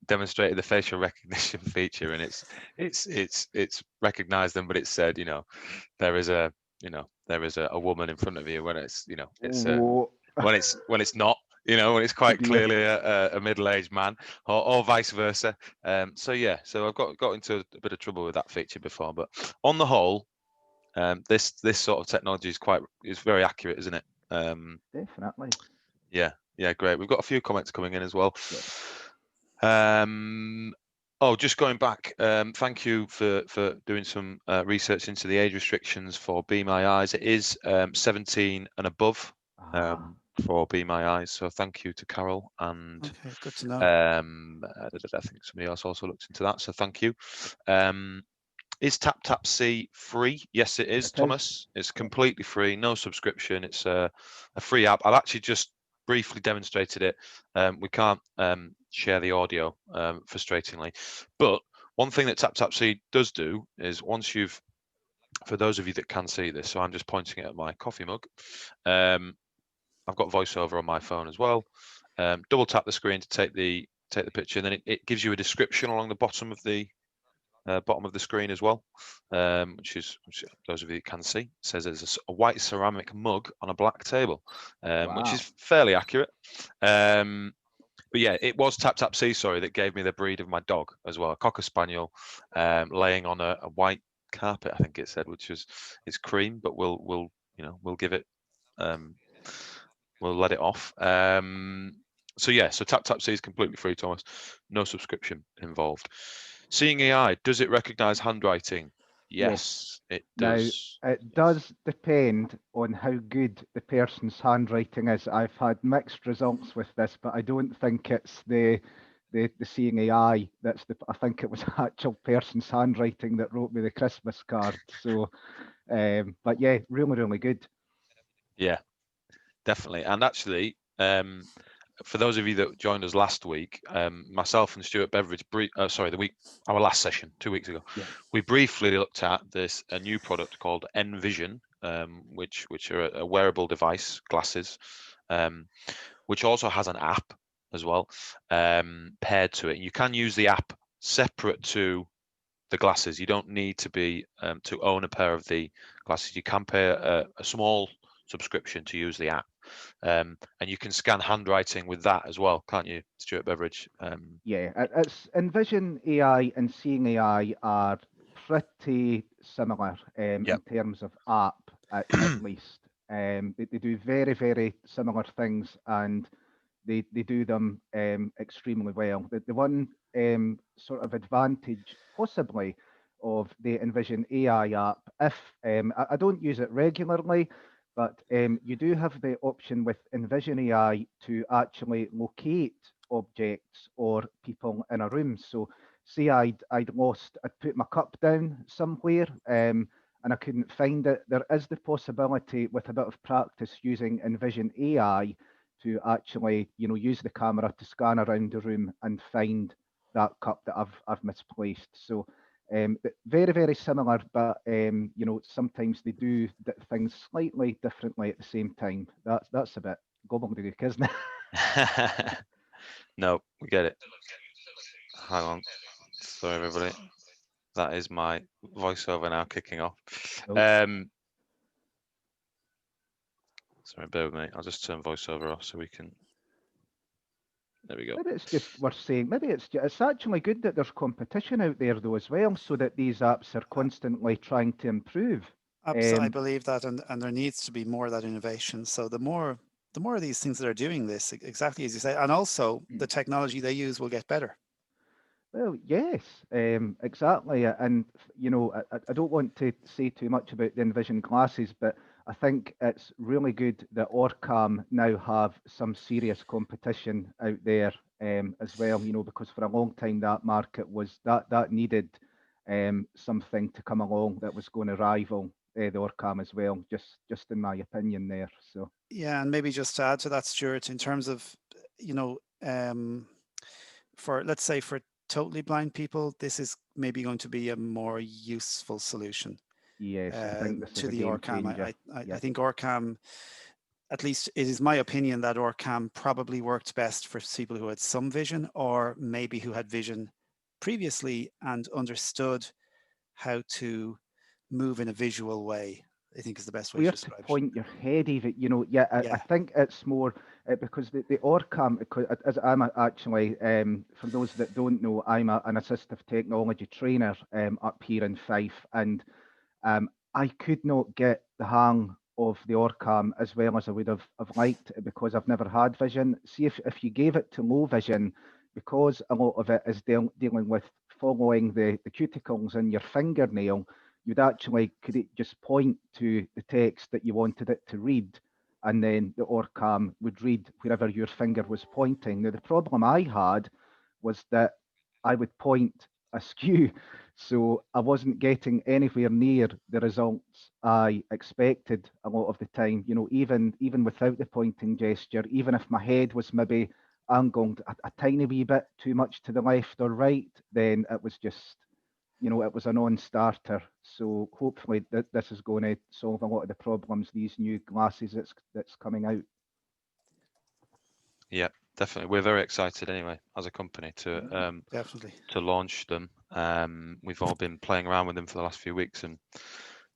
demonstrated the facial recognition feature, and it's recognised them, but it said, there is a a woman in front of you when it's it's Oh, when it's not. When it's oh quite dear. clearly a middle-aged man, or vice versa. So yeah, so I've got into a bit of trouble with that feature before, but on the whole, this sort of technology is very accurate, isn't it? Definitely. Yeah, great. We've got a few comments coming in as well. Yes. Just going back, thank you for doing some research into the age restrictions for Be My Eyes. It is 17 and above for Be My Eyes. So thank you to Carol, and Okay, good to know. I think somebody else also looked into that. So thank you. Is TapTapSee free? Yes, it is, Thomas. It's completely free, no subscription. It's a free app. I've actually just briefly demonstrated it. We can't share the audio, frustratingly. But one thing that TapTapSee does do is for those of you that can see this, so I'm just pointing it at my coffee mug. I've got VoiceOver on my phone as well. Double tap the screen to take the picture, and then it gives you a description along the bottom of the screen as well, which those of you that can see, says there's a white ceramic mug on a black table, which is fairly accurate. But yeah, it was TapTapSee, sorry, that gave me the breed of my dog as well, a Cocker Spaniel, laying on a white carpet, I think it said, which is cream, but we'll give it, we'll let it off. So yeah, so TapTapSee is completely free, Thomas. No subscription involved. Seeing AI, does it recognize handwriting? Yes, it does. Now, it does depend on how good the person's handwriting is. I've had mixed results with this, but I don't think it's the seeing AI. I think it was actual person's handwriting that wrote me the Christmas card. So, but yeah, really, really good. Yeah, definitely. And actually, for those of you that joined us last week, myself and Stuart Beveridge, our last session 2 weeks ago, Yes. we briefly looked at a new product called Envision, which are a wearable device, glasses, which also has an app as well, paired to it. You can use the app separate to the glasses. You don't need to be to own a pair of the glasses. You can pay a small subscription to use the app, and you can scan handwriting with that as well, can't you, Stuart Beveridge? Yeah, it's Envision AI and Seeing AI are pretty similar in terms of app, at least. They do very, very similar things, and they do them extremely well. The one sort of advantage, possibly, of the Envision AI app, if I don't use it regularly, but you do have the option with Envision AI to actually locate objects or people in a room. So say I'd put my cup down somewhere and I couldn't find it. There is the possibility, with a bit of practice, using Envision AI to actually, use the camera to scan around the room and find that cup that I've misplaced. So very, very similar, but sometimes they do things slightly differently at the same time. That's a bit gobbledygook, isn't it? No, we get it. Hang on. Sorry, everybody. That is my voiceover now kicking off. Sorry, bear with me. I'll just turn voiceover off so we can. There we go. Maybe it's just worth saying. Maybe it's actually good that there's competition out there though as well, so that these apps are constantly trying to improve. I believe that, and there needs to be more of that innovation. So the more of these things that are doing this, exactly as you say, and also the technology they use will get better. Well, yes, exactly. And, I don't want to say too much about the Envision glasses, but I think it's really good that OrCam now have some serious competition out there as well, because for a long time that market was, that needed something to come along that was going to rival the OrCam as well, just in my opinion there. So yeah, and maybe just to add to that, Stuart, in terms of, for, let's say, for totally blind people, this is maybe going to be a more useful solution. Yes, I think this is to a the game ORCAM. changer. I think ORCAM, at least it is my opinion, that ORCAM probably worked best for people who had some vision, or maybe who had vision previously and understood how to move in a visual way, I think is the best way to Where to describe it. point your head, even, you know, yeah, I Yeah, think it's more because the ORCAM, as I'm actually, for those that don't know, I'm an assistive technology trainer up here in Fife, and I could not get the hang of the ORCAM as well as I would have liked, because I've never had vision. See, if you gave it to low vision, because a lot of it is dealing with following the cuticles in your fingernail, you'd actually could it just point to the text that you wanted it to read, and then the ORCAM would read wherever your finger was pointing. Now, the problem I had was that I would point askew, so I wasn't getting anywhere near the results I expected a lot of the time. You know, even without the pointing gesture, even if my head was maybe angled a tiny wee bit too much to the left or right, then it was just, you know, it was a non-starter. So hopefully this is going to solve a lot of the problems, these new glasses that's coming out. Yeah, definitely. We're very excited anyway as a company to definitely. to launch them. We've all been playing around with them for the last few weeks, and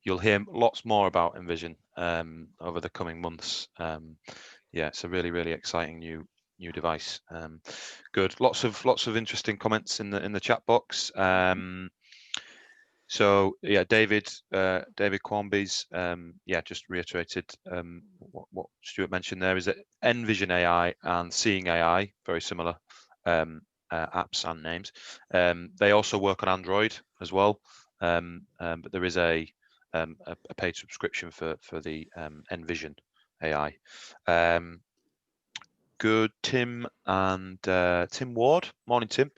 you'll hear lots more about Envision over the coming months. Yeah, it's a really exciting new device. Good. Lots of interesting comments in the chat box. So yeah, David Quamby's yeah, just reiterated what Stuart mentioned there, is that Envision AI and Seeing AI, very similar apps and names. They also work on Android as well, but there is a paid subscription for the Envision AI. Good. Tim and Tim Ward, morning Tim,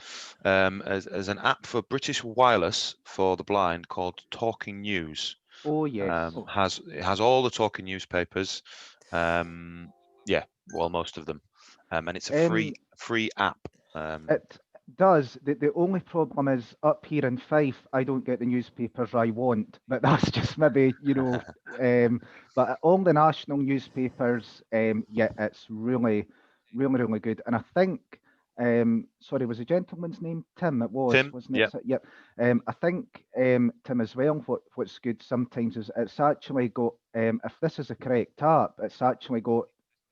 as an app for British Wireless for the blind called Talking News. Oh yes. It has all the talking newspapers, yeah, well, most of them, and it's a free app. It does. The only problem is up here in Fife, I don't get the newspapers I want, but that's just maybe, you know, but all the national newspapers, yeah, it's really good. And I think, sorry, was the gentleman's name Tim? It was, Tim, wasn't it? yeah, So, yep. I think Tim as well. What's good sometimes is it's actually got, if this is the correct app, it's actually got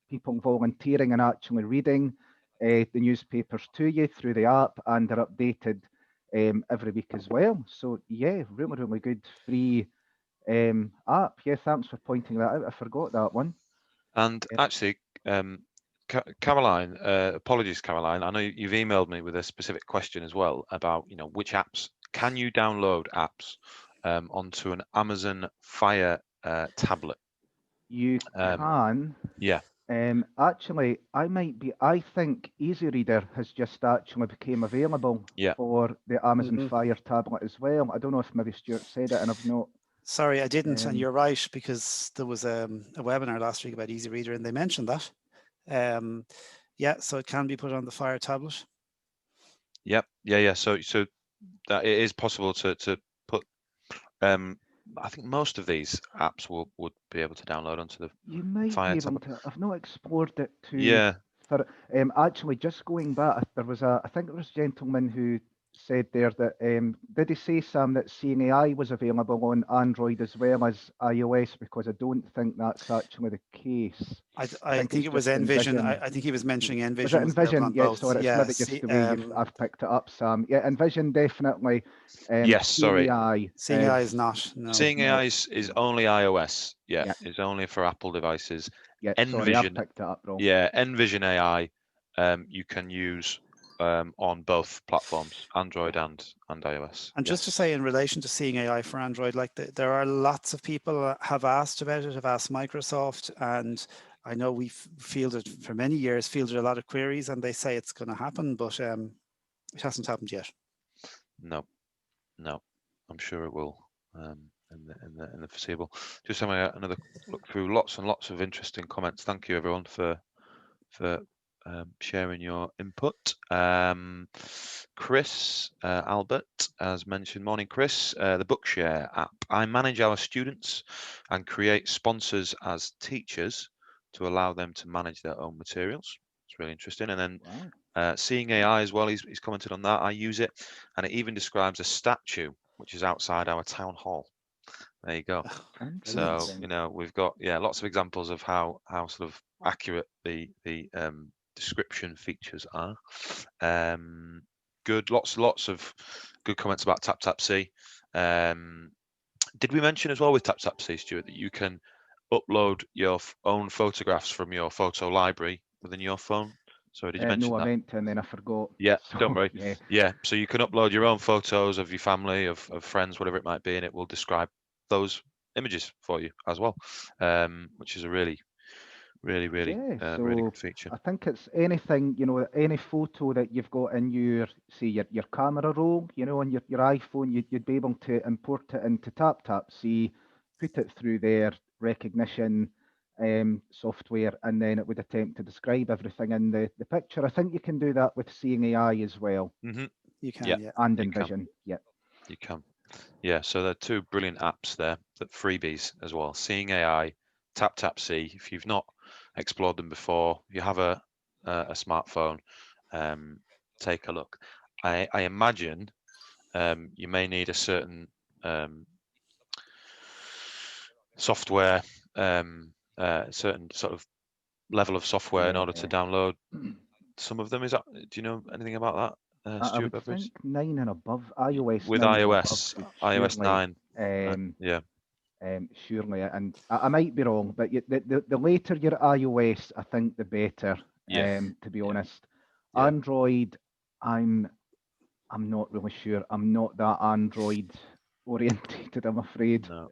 people volunteering and actually reading the newspapers to you through the app, and they're updated every week as well. So yeah, really good free app. Yeah, thanks for pointing that out. I forgot that one. and Yeah. actually, Caroline, apologies, Caroline. I know you've emailed me with a specific question as well about, you know, which apps can you download apps onto an Amazon Fire tablet. You can. Yeah. Actually, I think Easy Reader has just actually became available Yeah. for the Amazon Mhm. Fire tablet as well. I don't know if maybe Stuart said it and I've not. Sorry, I didn't, and you're right, because there was a webinar last week about Easy Reader, and they mentioned that. Yeah, so it can be put on the Fire tablet. Yep. Yeah. So that it is possible to put. I think most of these apps would be able to download onto the You might Fire be able tablet. to. I've not explored it too. Yeah. For actually, just going back, there was I think there was a gentleman who said there that did he say, Sam, that Seeing AI was available on Android as well as iOS? Because I don't think that's actually the case. I think it's it was just Envision. Envision. I think he was mentioning Was Envision it was available Envision? on Yeah, both. sorry, it's Yeah, maybe just the way I've picked it up, Sam. Yeah, Envision definitely. Yes. Seeing Sorry. AI Seeing AI is not. No. Seeing AI is only iOS. Yeah, Yeah, it's only for Apple devices. yeah. Sorry, I've Envision. picked it up wrong. Yeah, Envision AI. You can use on both platforms, Android and iOS. And just to say, in relation to Seeing AI for Android, like there are lots of people have asked about it, have asked Microsoft, and I know we've fielded for many years, fielded a lot of queries, and they say it's going to happen, but it hasn't happened yet. No, I'm sure it will in the foreseeable. Just having another look through lots and lots of interesting comments. Thank you everyone for sharing your input. Chris Albert as mentioned. Morning, Chris. The Bookshare app. I manage our students and create sponsors as teachers to allow them to manage their own materials. It's really interesting. And then Wow. Seeing AI as well, he's commented on that. I use it, and it even describes a statue which is outside our town hall. There you go. So Interesting. we've got lots of examples of how sort of accurate the description features are. Good, lots of good comments about TapTapSee. Did we mention as well with TapTapSee, Stuart, that you can upload your own photographs from your photo library within your phone? Sorry, did you mention No, I that? meant to, and then I forgot. Yeah, So, don't worry. yeah. Yeah, so you can upload your own photos of your family, of friends, whatever it might be, and it will describe those images for you as well, which is a really really Yeah, really so good feature. I think it's anything, any photo that you've got in your, say, your camera roll, on your iPhone, you'd be able to import it into TapTapSee, put it through their recognition software, and then it would attempt to describe everything in the picture. I think you can do that with Seeing AI as well, You can, Yeah, yeah. and you can. Envision. Yeah. You can. Yeah, so there are two brilliant apps there, that freebies as well. Seeing AI, TapTapSee. If you've not explored them before, you have a smartphone, take a look. I imagine you may need a certain software, certain sort of level of software in order to Yeah. download some of them. Do you know anything about that, I Stuart would Beveridge? think 9 and above, iOS With 9 and above iOS, should iOS surely 9, yeah, surely, and I might be wrong, but the later your iOS, I think the better. yeah, To be yeah, honest, yeah. Android, I'm not really sure. I'm not that Android orientated, I'm afraid. No,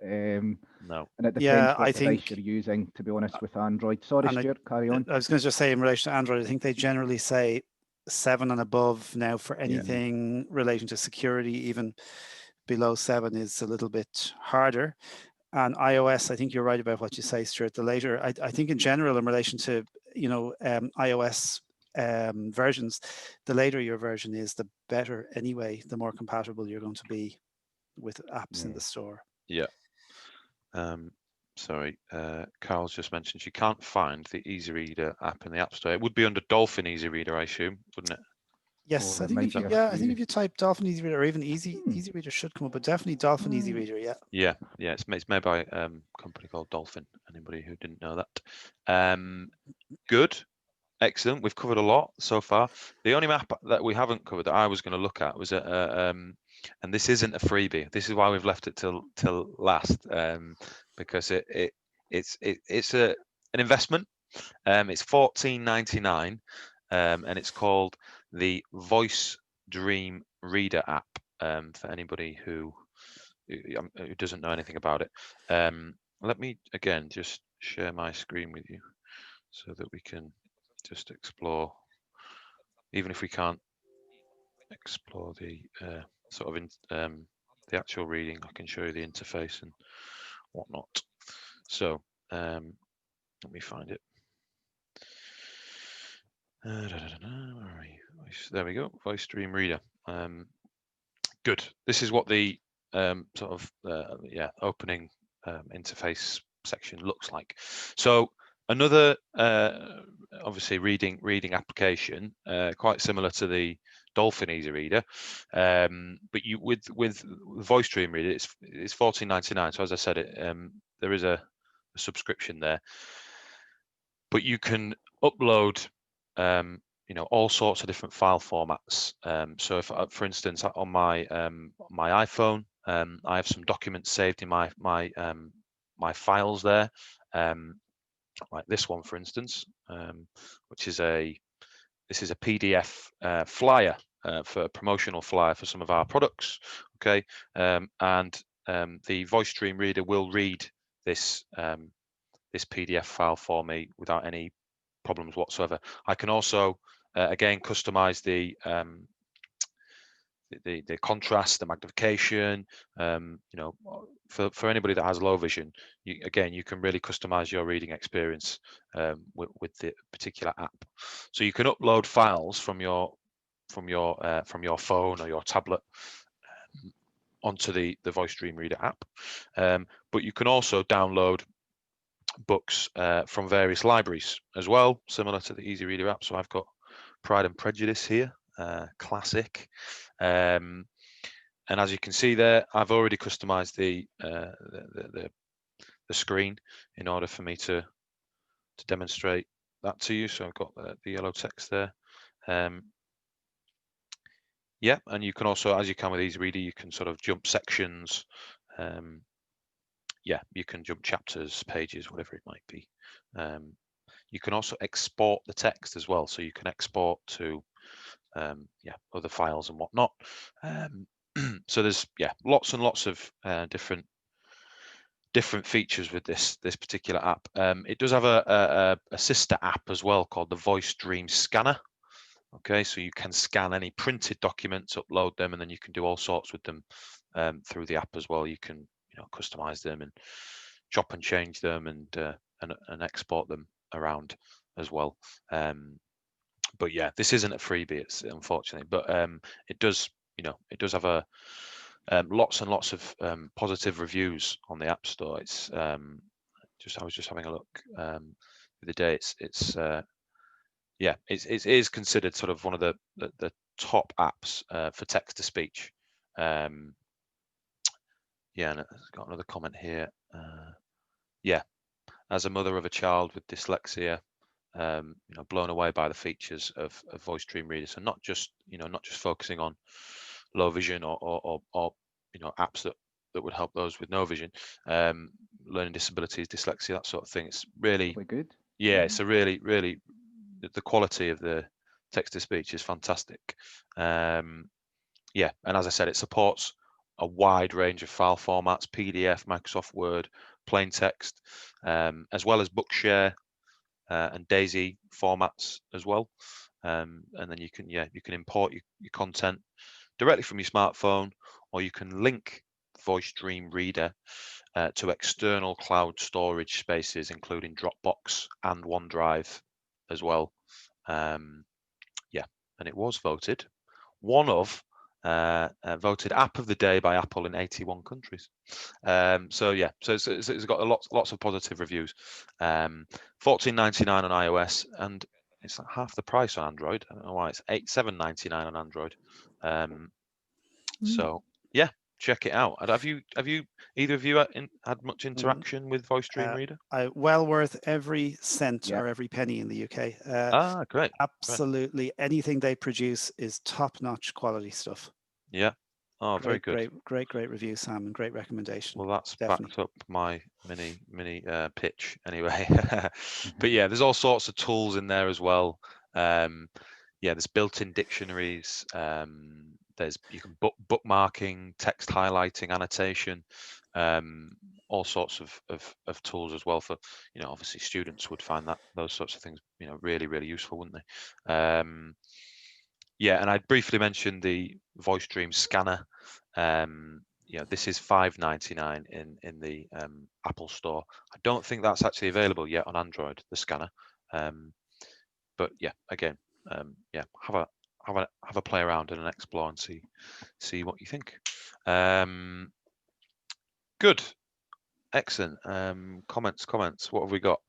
no. And it Yeah, depends I what device think, you're using. To be honest, with Android. Sorry, and Stuart, carry on. I was going to just say in relation to Android, I think they generally say 7 and above now for Yeah. anything relating to security. Even below 7 is a little bit harder. And iOS, I think you're right about what you say, Stuart. The later, I think in general, in relation to iOS versions, the later your version is, the better anyway. The more compatible you're going to be with apps in the store. Yeah. Sorry, Carl's just mentioned she can't find the Easy Reader app in the App Store. It would be under Dolphin Easy Reader, I assume, wouldn't it? Yes, I There think might if you be a I think few. if you type Dolphin Easy Reader or even Easy Reader should come up, but definitely Dolphin Easy Right. Reader. Yeah. Yeah, it's made by a company called Dolphin. Anybody who didn't know that. Good, excellent. We've covered a lot so far. The only map that we haven't covered that I was going to look at was and this isn't a freebie. This is why we've left it till last, because it's an investment. It's $14.99, and it's called the Voice Dream Reader app. For anybody who doesn't know anything about it, let me again just share my screen with you so that we can just explore, even if we can't explore the sort of the actual reading. I can show you the interface and whatnot. So let me find it. Where are you? There we go. Voice Stream Reader. Good. This is what the sort of opening interface section looks like. So another obviously reading application, quite similar to the Dolphin Easy Reader, but you with Voice Dream Reader, it's $14.99. So as I said, there is a subscription there, but you can upload all sorts of different file formats. So if, for instance, on my my iPhone, I have some documents saved in my files there, like this one, for instance, which is this is a PDF flyer for a promotional flyer for some of our products. Okay, and the Voice Dream Reader will read this this PDF file for me without any problems whatsoever. I can also again customize the contrast, the magnification. For anybody that has low vision, you can really customize your reading experience with the particular app. So you can upload files from your phone or your tablet onto the Voice Dream Reader app. But you can also download books from various libraries as well, similar to the Easy Reader app. So I've got Pride and Prejudice here, classic. And as you can see there, I've already customized the screen in order for me to demonstrate that to you. So I've got the yellow text there. Yeah, and you can also, as you can with Easy Reader, you can sort of jump sections. Yeah, you can jump chapters, pages, whatever it might be. You can also export the text as well, so you can export to yeah, other files and whatnot. So there's lots and lots of different features with this particular app. It does have a sister app as well called the Voice Dream Scanner. Okay, so you can scan any printed documents, upload them, and then you can do all sorts with them through the app as well. You can customize them and chop and change them and export them around as well. But yeah, this isn't a freebie, it's unfortunately, but it does have lots and lots of positive reviews on the App Store. It's I was just having a look the other day. It is considered sort of one of the top apps for text to speech. And I've got another comment here. As a mother of a child with dyslexia, blown away by the features of Voice Dream Reader. So not just focusing on low vision or apps that would help those with no vision, learning disabilities, dyslexia, that sort of thing. It's really good. it's a really the quality of the text to speech is fantastic. And as I said, it supports a wide range of file formats: PDF, Microsoft Word, plain text, as well as Bookshare and Daisy formats as well. And then you can import your content directly from your smartphone, or you can link Voice Dream Reader to external cloud storage spaces, including Dropbox and OneDrive as well. And it was voted voted app of the day by Apple in 81 countries. So it's got lots of positive reviews. $14.99 on iOS, and it's like half the price on Android. I don't know why. It's $7.99 on Android. So yeah, check it out. And have you either of you had much interaction with Voice Dream Reader? Well worth every cent or every penny in the UK. Great. Absolutely, anything they produce is top-notch quality stuff. Yeah. Oh, very good. Great review, Sam, and great recommendation. Well, that's definitely backed up my mini pitch anyway. But yeah, there's all sorts of tools in there as well. There's built-in dictionaries. You can bookmarking, text highlighting, annotation, all sorts of tools as well for, obviously students would find those sorts of things, really useful, wouldn't they? And I briefly mentioned the Voice Dream Scanner. This is $5.99 in the Apple Store. I don't think that's actually available yet on Android, the scanner. But yeah, again, have a play around and an explore and see what you think. Good, excellent. Comments. What have we got?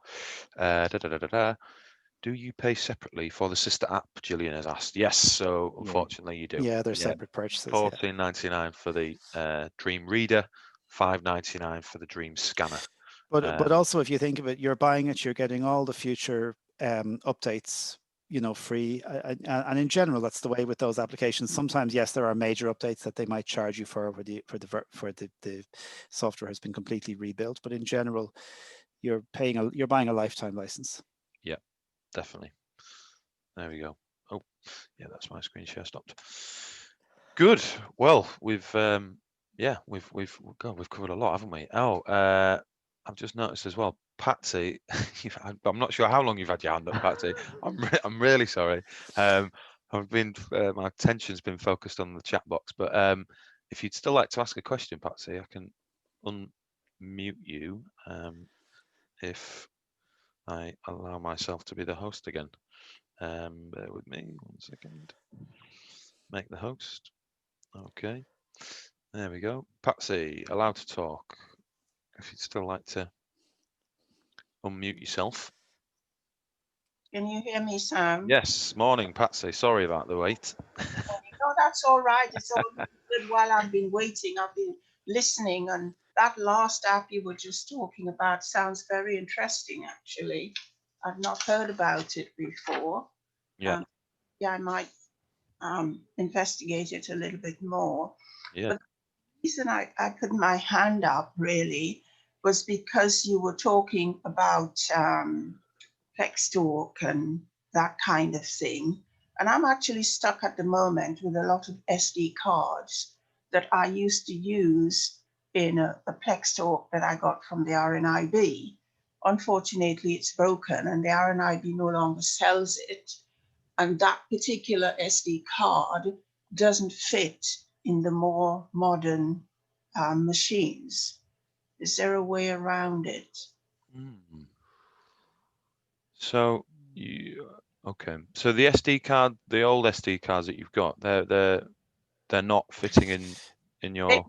Do you pay separately for the sister app? Gillian has asked. Yes, so unfortunately you do. Yeah, they're separate purchases. $14.99 for the Dream Reader, $5.99 for the Dream Scanner. But also, if you think of it, you're buying it, you're getting all the future updates, free. And in general, that's the way with those applications. Sometimes, yes, there are major updates that they might charge you for the software has been completely rebuilt. But in general, you're buying a lifetime license. Yeah, definitely. There we go. Oh, yeah, that's my screen share stopped. Good. Well, we've covered a lot, haven't we? I've just noticed as well, Patsy. I'm not sure how long you've had your hand up, Patsy. I'm really sorry. My attention's been focused on the chat box, but if you'd still like to ask a question, Patsy, I can unmute you if I allow myself to be the host again. Bear with me 1 second. Make the host. Okay. There we go. Patsy, allowed to talk. If you'd still like to unmute yourself. Can you hear me, Sam? Yes, morning, Patsy. Sorry about the wait. No, that's all right. It's all good. While I've been waiting, I've been listening, and that last app you were just talking about sounds very interesting, actually. I've not heard about it before. Yeah. Yeah, I might investigate it a little bit more. Yeah. But the reason I put my hand up really was because you were talking about Flex Talk and that kind of thing. And I'm actually stuck at the moment with a lot of SD cards that I used to use in a Plex Talk that I got from the RNIB. Unfortunately, it's broken and the RNIB no longer sells it. And that particular SD card doesn't fit in the more modern machines. Is there a way around it? So okay. So the SD card, the old SD cards that you've got, they're not fitting in your.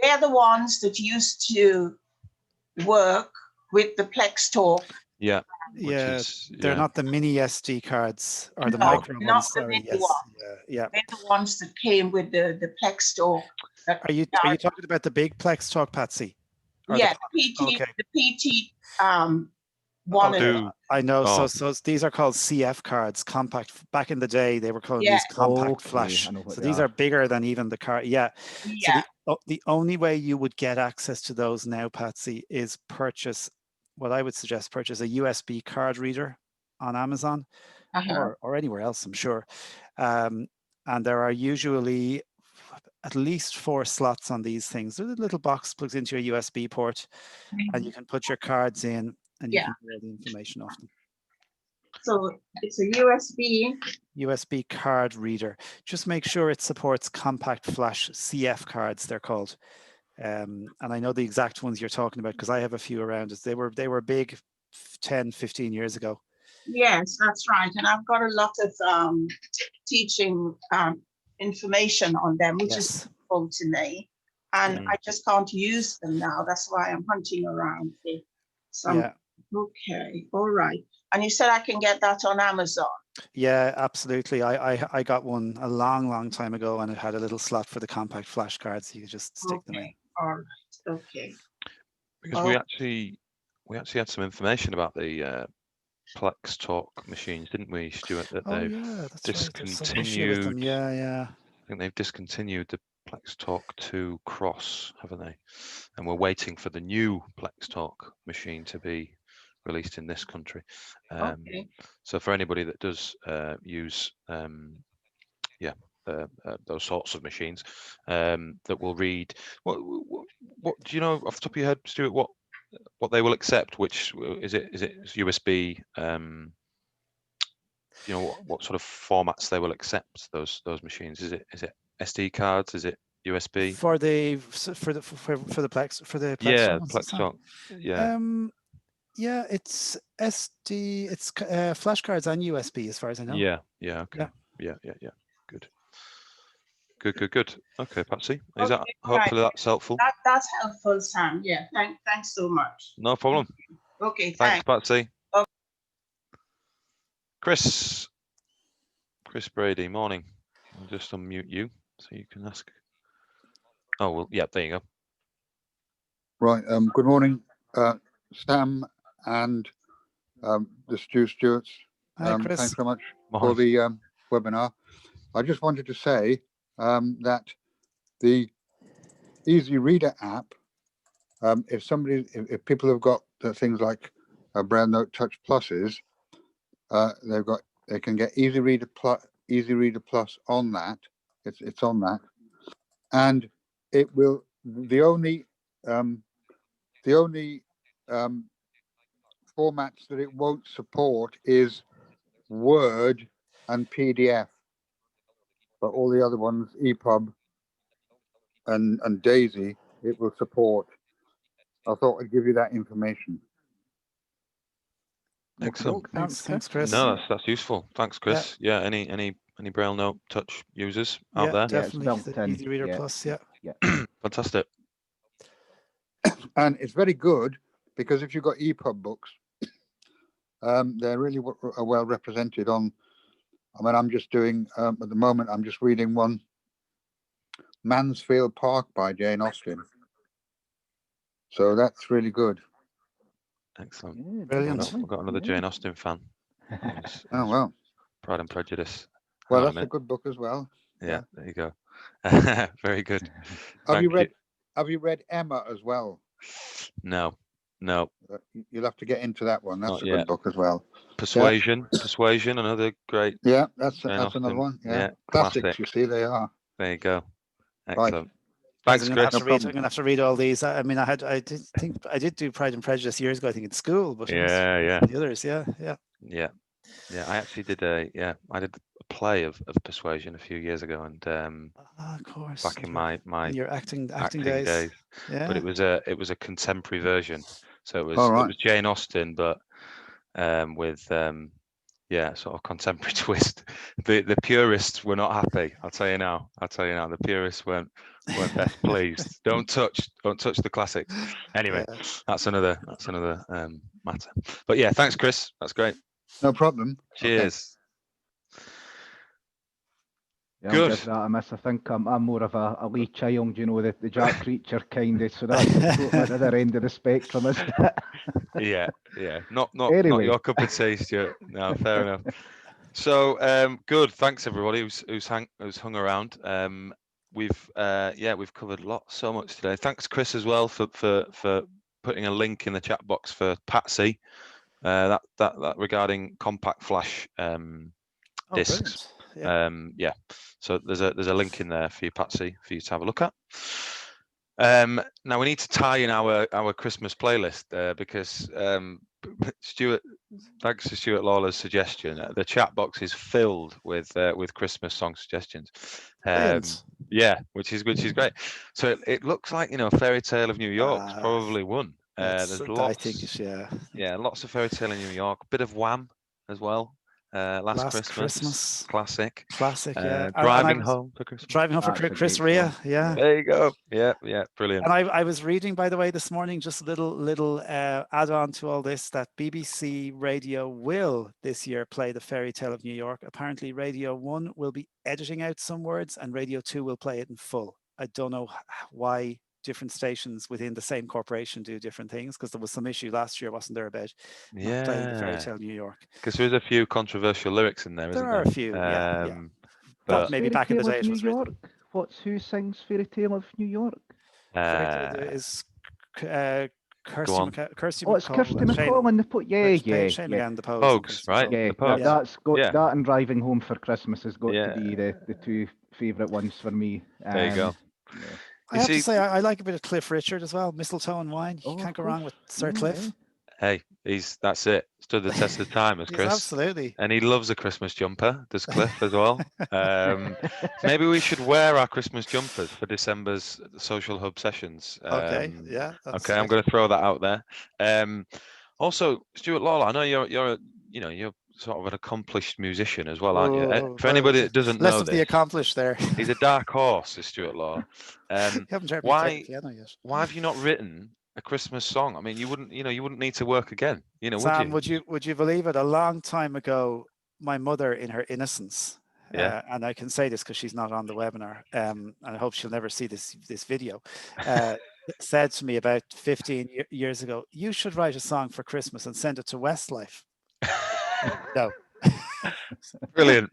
They're the ones that used to work with the Plex Talk. Yeah. Yeah, they're not the mini SD cards or the No, micro not ones. the Sorry, mini yes, ones. yeah. They're the ones that came with the Plex Talk. Are you talking about the big Plex Talk, Patsy? Or Yeah, okay. the PT one. Okay, Do- I know. oh. So these are called CF cards, compact. Back in the day, they were calling Yeah. these compact Okay, flash. I know what So they these are bigger than even the card. Yeah. Yeah. So the only way you would get access to those now, Patsy, is purchase. What I would suggest, purchase a USB card reader on Amazon or anywhere else, I'm sure. And there are usually at least 4 slots on these things. The little box plugs into your USB port, and you can put your cards in, and you can get all the information off them. So it's a USB card reader. Just make sure it supports compact flash CF cards, they're called. And I know the exact ones you're talking about because I have a few around us. They were big 10, 15 years ago. Yes, that's right. And I've got a lot of teaching information on them, which is helpful to me. And I just can't use them now. That's why I'm hunting around for some. Yeah. Okay, all right. And you said I can get that on Amazon? Yeah, absolutely. I got one a long time ago, and it had a little slot for the compact flash cards. So you could just stick them in. All right. Okay. Because we actually had some information about the Plex Talk machines, didn't we, Stuart? That they've discontinued. With them. Yeah. I think they've discontinued the Plex Talk 2 Cross, haven't they? And we're waiting for the new Plex Talk machine to be released in this country. So for anybody that does use those sorts of machines that will read, what do you know off the top of your head, Stuart, what they will accept? Which is it USB? You know what sort of formats they will accept, those machines? Is it SD cards? Is it USB? For the Plex Plex Talk. Yeah, it's SD. It's flash cards and USB, as far as I know. Yeah. Okay. Yeah. Good. Okay, Patsy. Hopefully that's helpful? That's helpful, Sam. Yeah. Thanks so much. No problem. Okay. Thanks, Patsy. Okay. Chris Brady, morning. I'll just unmute you so you can ask. Oh well, yeah. There you go. Right. Good morning, Sam and the Two Stuarts. Hi, Chris. Thanks very much for the webinar. I just wanted to say that the Easy Reader app, if people have got things like Braille Note Touch Pluses, they can get Easy Reader Plus on that. It's on that, and it will. The only formats that it won't support is Word and PDF, but all the other ones, EPUB and Daisy, it will support. I thought I'd give you that information. Excellent. Thanks, Chris. No, that's useful. Thanks, Chris. Yeah. Any Braille Note Touch users out there? Definitely. The Easy Reader Plus. Fantastic. And it's very good because if you've got EPUB books, they're really are well represented on. I mean, I'm just doing at the moment. I'm just reading one, Mansfield Park by Jane Austen. So that's really good. Excellent. Yeah, Brilliant. We've got another Jane Austen fan. Oh well. Pride and Prejudice. Well, Hang on that's a good book as well. Yeah, there you go. Very good. Have you Thank read Emma as well? No. You'll have to get into that one. That's Not a yet. good book as well. Persuasion, another great. Yeah, that's Jane another Austen. one. Yeah, Yeah, classics. classic. You see, they are. There you go. Right. Excellent. Guys, Thanks, I'm gonna have Chris. to read. I'm gonna have to read all these. I mean, I did do Pride and Prejudice years ago. I think in school, but it was the others. Yeah. I actually did I did a play of Persuasion a few years ago, and of course. back in my in your acting days. Yeah. But it was a contemporary version, so it All right. was Jane Austen, but with sort of contemporary twist. The purists were not happy. I'll tell you now. The purists weren't best pleased. Don't touch the classics. Anyway, Yeah. that's another matter. But yeah, thanks, Chris. That's great. No problem. Cheers. Yeah, Good. I'll give that a miss. I think I'm more of a wee child, you know, the Jack Reacher kind of. So that's the total other end of the spectrum, isn't it? Yeah. Not Anyway. your cup of tea, Stuart. No, fair enough. So good. Thanks everybody who's hung around. We've covered so much today. Thanks, Chris, as well for putting a link in the chat box for Patsy. That regarding compact flash discs. Brilliant. Yeah. So there's a link in there for you, Patsy, for you to have a look at. Now we need to tie in our Christmas playlist because Stuart, thanks to Stuart Lawler's suggestion, the chat box is filled with Christmas song suggestions. Yeah, which is great. So it looks like, you know, Fairy Tale of New York's probably won. There's lots. I think it's lots of Fairy Tale in New York. A bit of Wham as well. Last Christmas. Classic. Yeah. Driving Home for Christmas. Driving Home for Chris Rea. Yeah. There you go. Yeah, brilliant. And I was reading, by the way, this morning, just a little add-on to all this, that BBC Radio will this year play the Fairy Tale of New York. Apparently Radio 1 will be editing out some words and Radio 2 will play it in full. I don't know why different stations within the same corporation do different things, because there was some issue last year, wasn't there, about not playing the Fairy Tale New York? Because there is a few controversial lyrics in there, isn't there? There are a few, yeah. But maybe back in the day, New York. Who sings Fairy Tale of New York? Is Kirsty McCall. It's Kirsty McCall and the Shane McGann, the Pogues, right? Yeah, that's got that, and Driving Home for Christmas has got to be the two favourite ones for me. There you go. Yeah. I have to say, I like a bit of Cliff Richard as well. Mistletoe and Wine. You can't go wrong with Sir Cliff. Hey, that's it. Stood the test of time as Chris. Absolutely. And he loves a Christmas jumper, does Cliff as well. Maybe we should wear our Christmas jumpers for December's Social Hub sessions. Okay, I'm going to throw that out there. Also, Stuart Lawler, I know you're sort of an accomplished musician as well, aren't you? For anybody that doesn't know less of the accomplished there. He's a dark horse, is Stuart Lawler. You haven't heard me play the piano yet. Why have you not written a Christmas song? I mean, you wouldn't need to work again, Sam, would you? Would you believe it? A long time ago, my mother, in her innocence, and I can say this because she's not on the webinar, and I hope she'll never see this video, said to me about 15 years ago, "You should write a song for Christmas and send it to Westlife." No. Brilliant.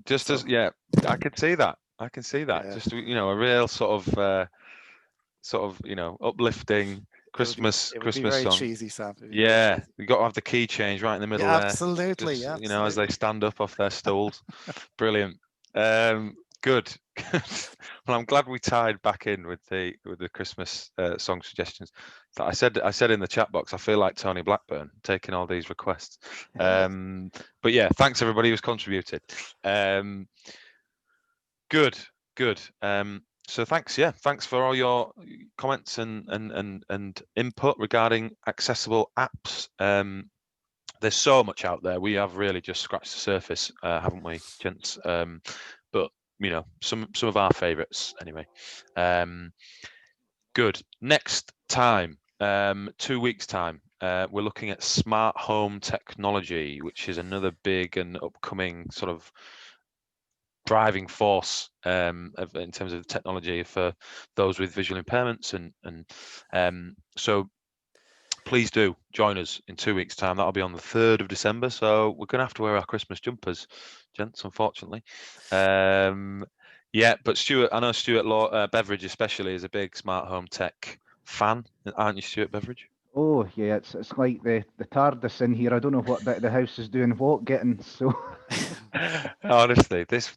Just as I can see that. Yeah. Just a real sort of uplifting Christmas it would be very song. Cheesy, Sam. Yeah, you got to have the key change right in the middle there. Absolutely. Just, as they stand up off their stools. Brilliant. Good. Well, I'm glad we tied back in with the Christmas song suggestions. I said in the chat box, I feel like Tony Blackburn taking all these requests. But yeah, thanks everybody who's contributed. Good. So thanks for all your comments and input regarding accessible apps. There's so much out there. We have really just scratched the surface, haven't we, gents? But some of our favorites anyway. Good. Next time, 2 weeks time, we're looking at smart home technology, which is another big and upcoming sort of driving force in terms of technology for those with visual impairments, and so please do join us in 2 weeks time. That'll be on the 3rd of December, so we're gonna have to wear our Christmas jumpers, gents, unfortunately. Yeah, but Stuart, I know Stuart Beveridge especially is a big smart home tech fan, aren't you, Stuart Beveridge? Oh yeah, it's like the TARDIS in here. I don't know what bit of the house is doing what getting. So Honestly, this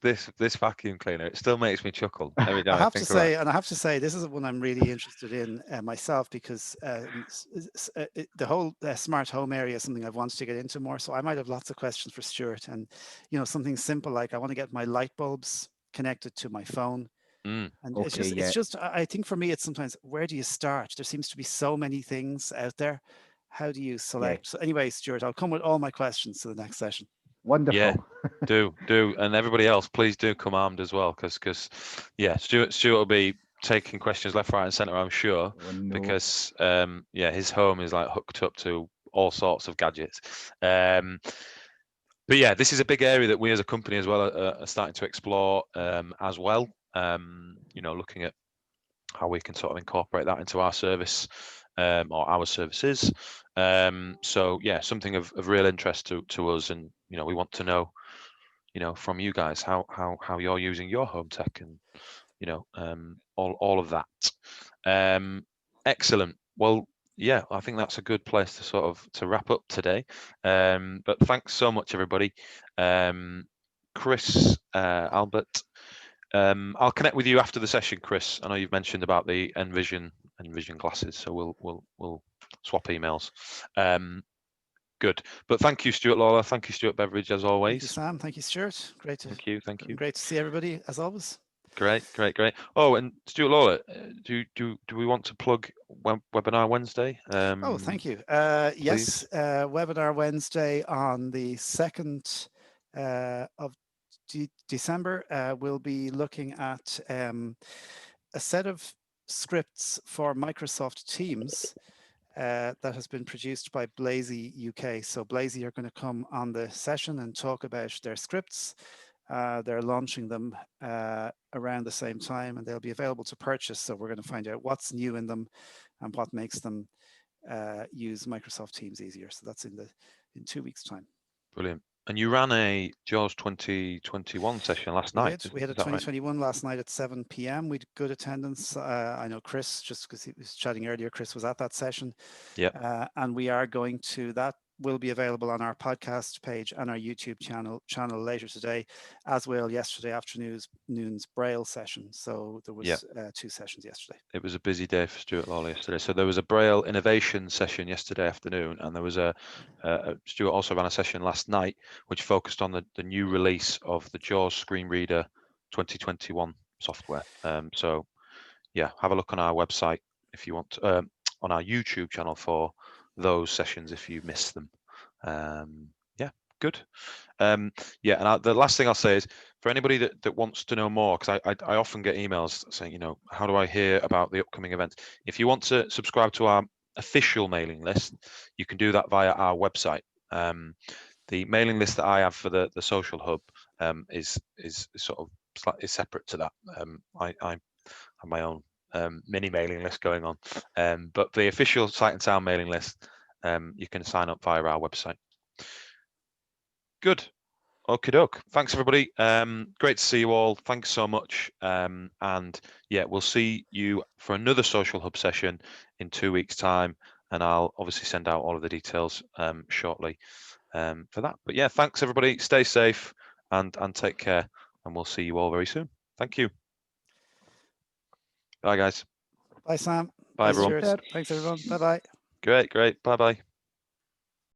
vacuum cleaner, it still makes me chuckle every time I I have to think about it. say, and I have to say, this is one I'm really interested in myself, because the whole smart home area is something I've wanted to get into more. So I might have lots of questions for Stuart, and something simple like I want to get my light bulbs connected to my phone. And it's okay, yeah. just, I think for me, it's sometimes, where do you start? There seems to be so many things out there. How do you select? So anyway, Stuart, I'll come with all my questions to the next session. Wonderful. Yeah, do, and everybody else, please do come armed as well, because yeah, Stuart will be taking questions left, right, and centre, I'm sure, Oh, no. because yeah, his home is like hooked up to all sorts of gadgets. But yeah, this is a big area that we as a company as well are starting to explore as well. Looking at how we can sort of incorporate that into our service or our services. So yeah, something of real interest to us, and we want to know, from you guys how you're using your home tech, and all of that. Excellent. Well, yeah, I think that's a good place to sort of to wrap up today. But thanks so much, everybody. Chris, Albert, I'll connect with you after the session, Chris. I know you've mentioned about the Envision glasses, so we'll swap emails. Good. But thank you, Stuart Lawler. Thank you, Stuart Beveridge, as always. Thank you, Sam. Thank you, Stuart. Thank you. Great to see everybody, as always. Great. Oh, and Stuart Lawler, do we want to plug Webinar Wednesday? Oh, thank you. Yes, Webinar Wednesday on the 2nd of December. We'll be looking at a set of scripts for Microsoft Teams that has been produced by Blazy UK. So Blazy are going to come on the session and talk about their scripts. They're launching them around the same time, and they'll be available to purchase. So we're going to find out what's new in them and what makes them use Microsoft Teams easier. So that's in 2 weeks' time. Brilliant. And you ran a JAWS 2021 session last night. We had a 2021 last night at 7 p.m. We had good attendance. I know Chris, just because he was chatting earlier, Chris was at that session. Yeah. And we are going to, that will be available on our podcast page and our YouTube channel later today, as well yesterday afternoon's Braille session. So there was 2 sessions yesterday. It was a busy day for Stuart Lawler yesterday. So there was a Braille innovation session yesterday afternoon, and there was Stuart also ran a session last night, which focused on the new release of the JAWS Screen Reader 2021 software. So yeah, have a look on our website if you want, on our YouTube channel for those sessions if you missed them. Yeah, good. Yeah, and the last thing I'll say is, for anybody that wants to know more, because I often get emails saying, how do I hear about the upcoming events? If you want to subscribe to our official mailing list, you can do that via our website. The mailing list that I have for the social hub is sort of slightly separate to that. I have my own mini mailing list going on, but the official Sight and Sound mailing list, you can sign up via our website. Good. Okie doke. Thanks, everybody. Great to see you all. Thanks so much. And yeah, we'll see you for another Social Hub session in 2 weeks' time. And I'll obviously send out all of the details shortly for that. But yeah, thanks, everybody. Stay safe and take care. And we'll see you all very soon. Thank you. Bye, guys. Bye, Sam. Bye, everyone. Stuart. Thanks, everyone. Bye-bye. Great. Bye-bye.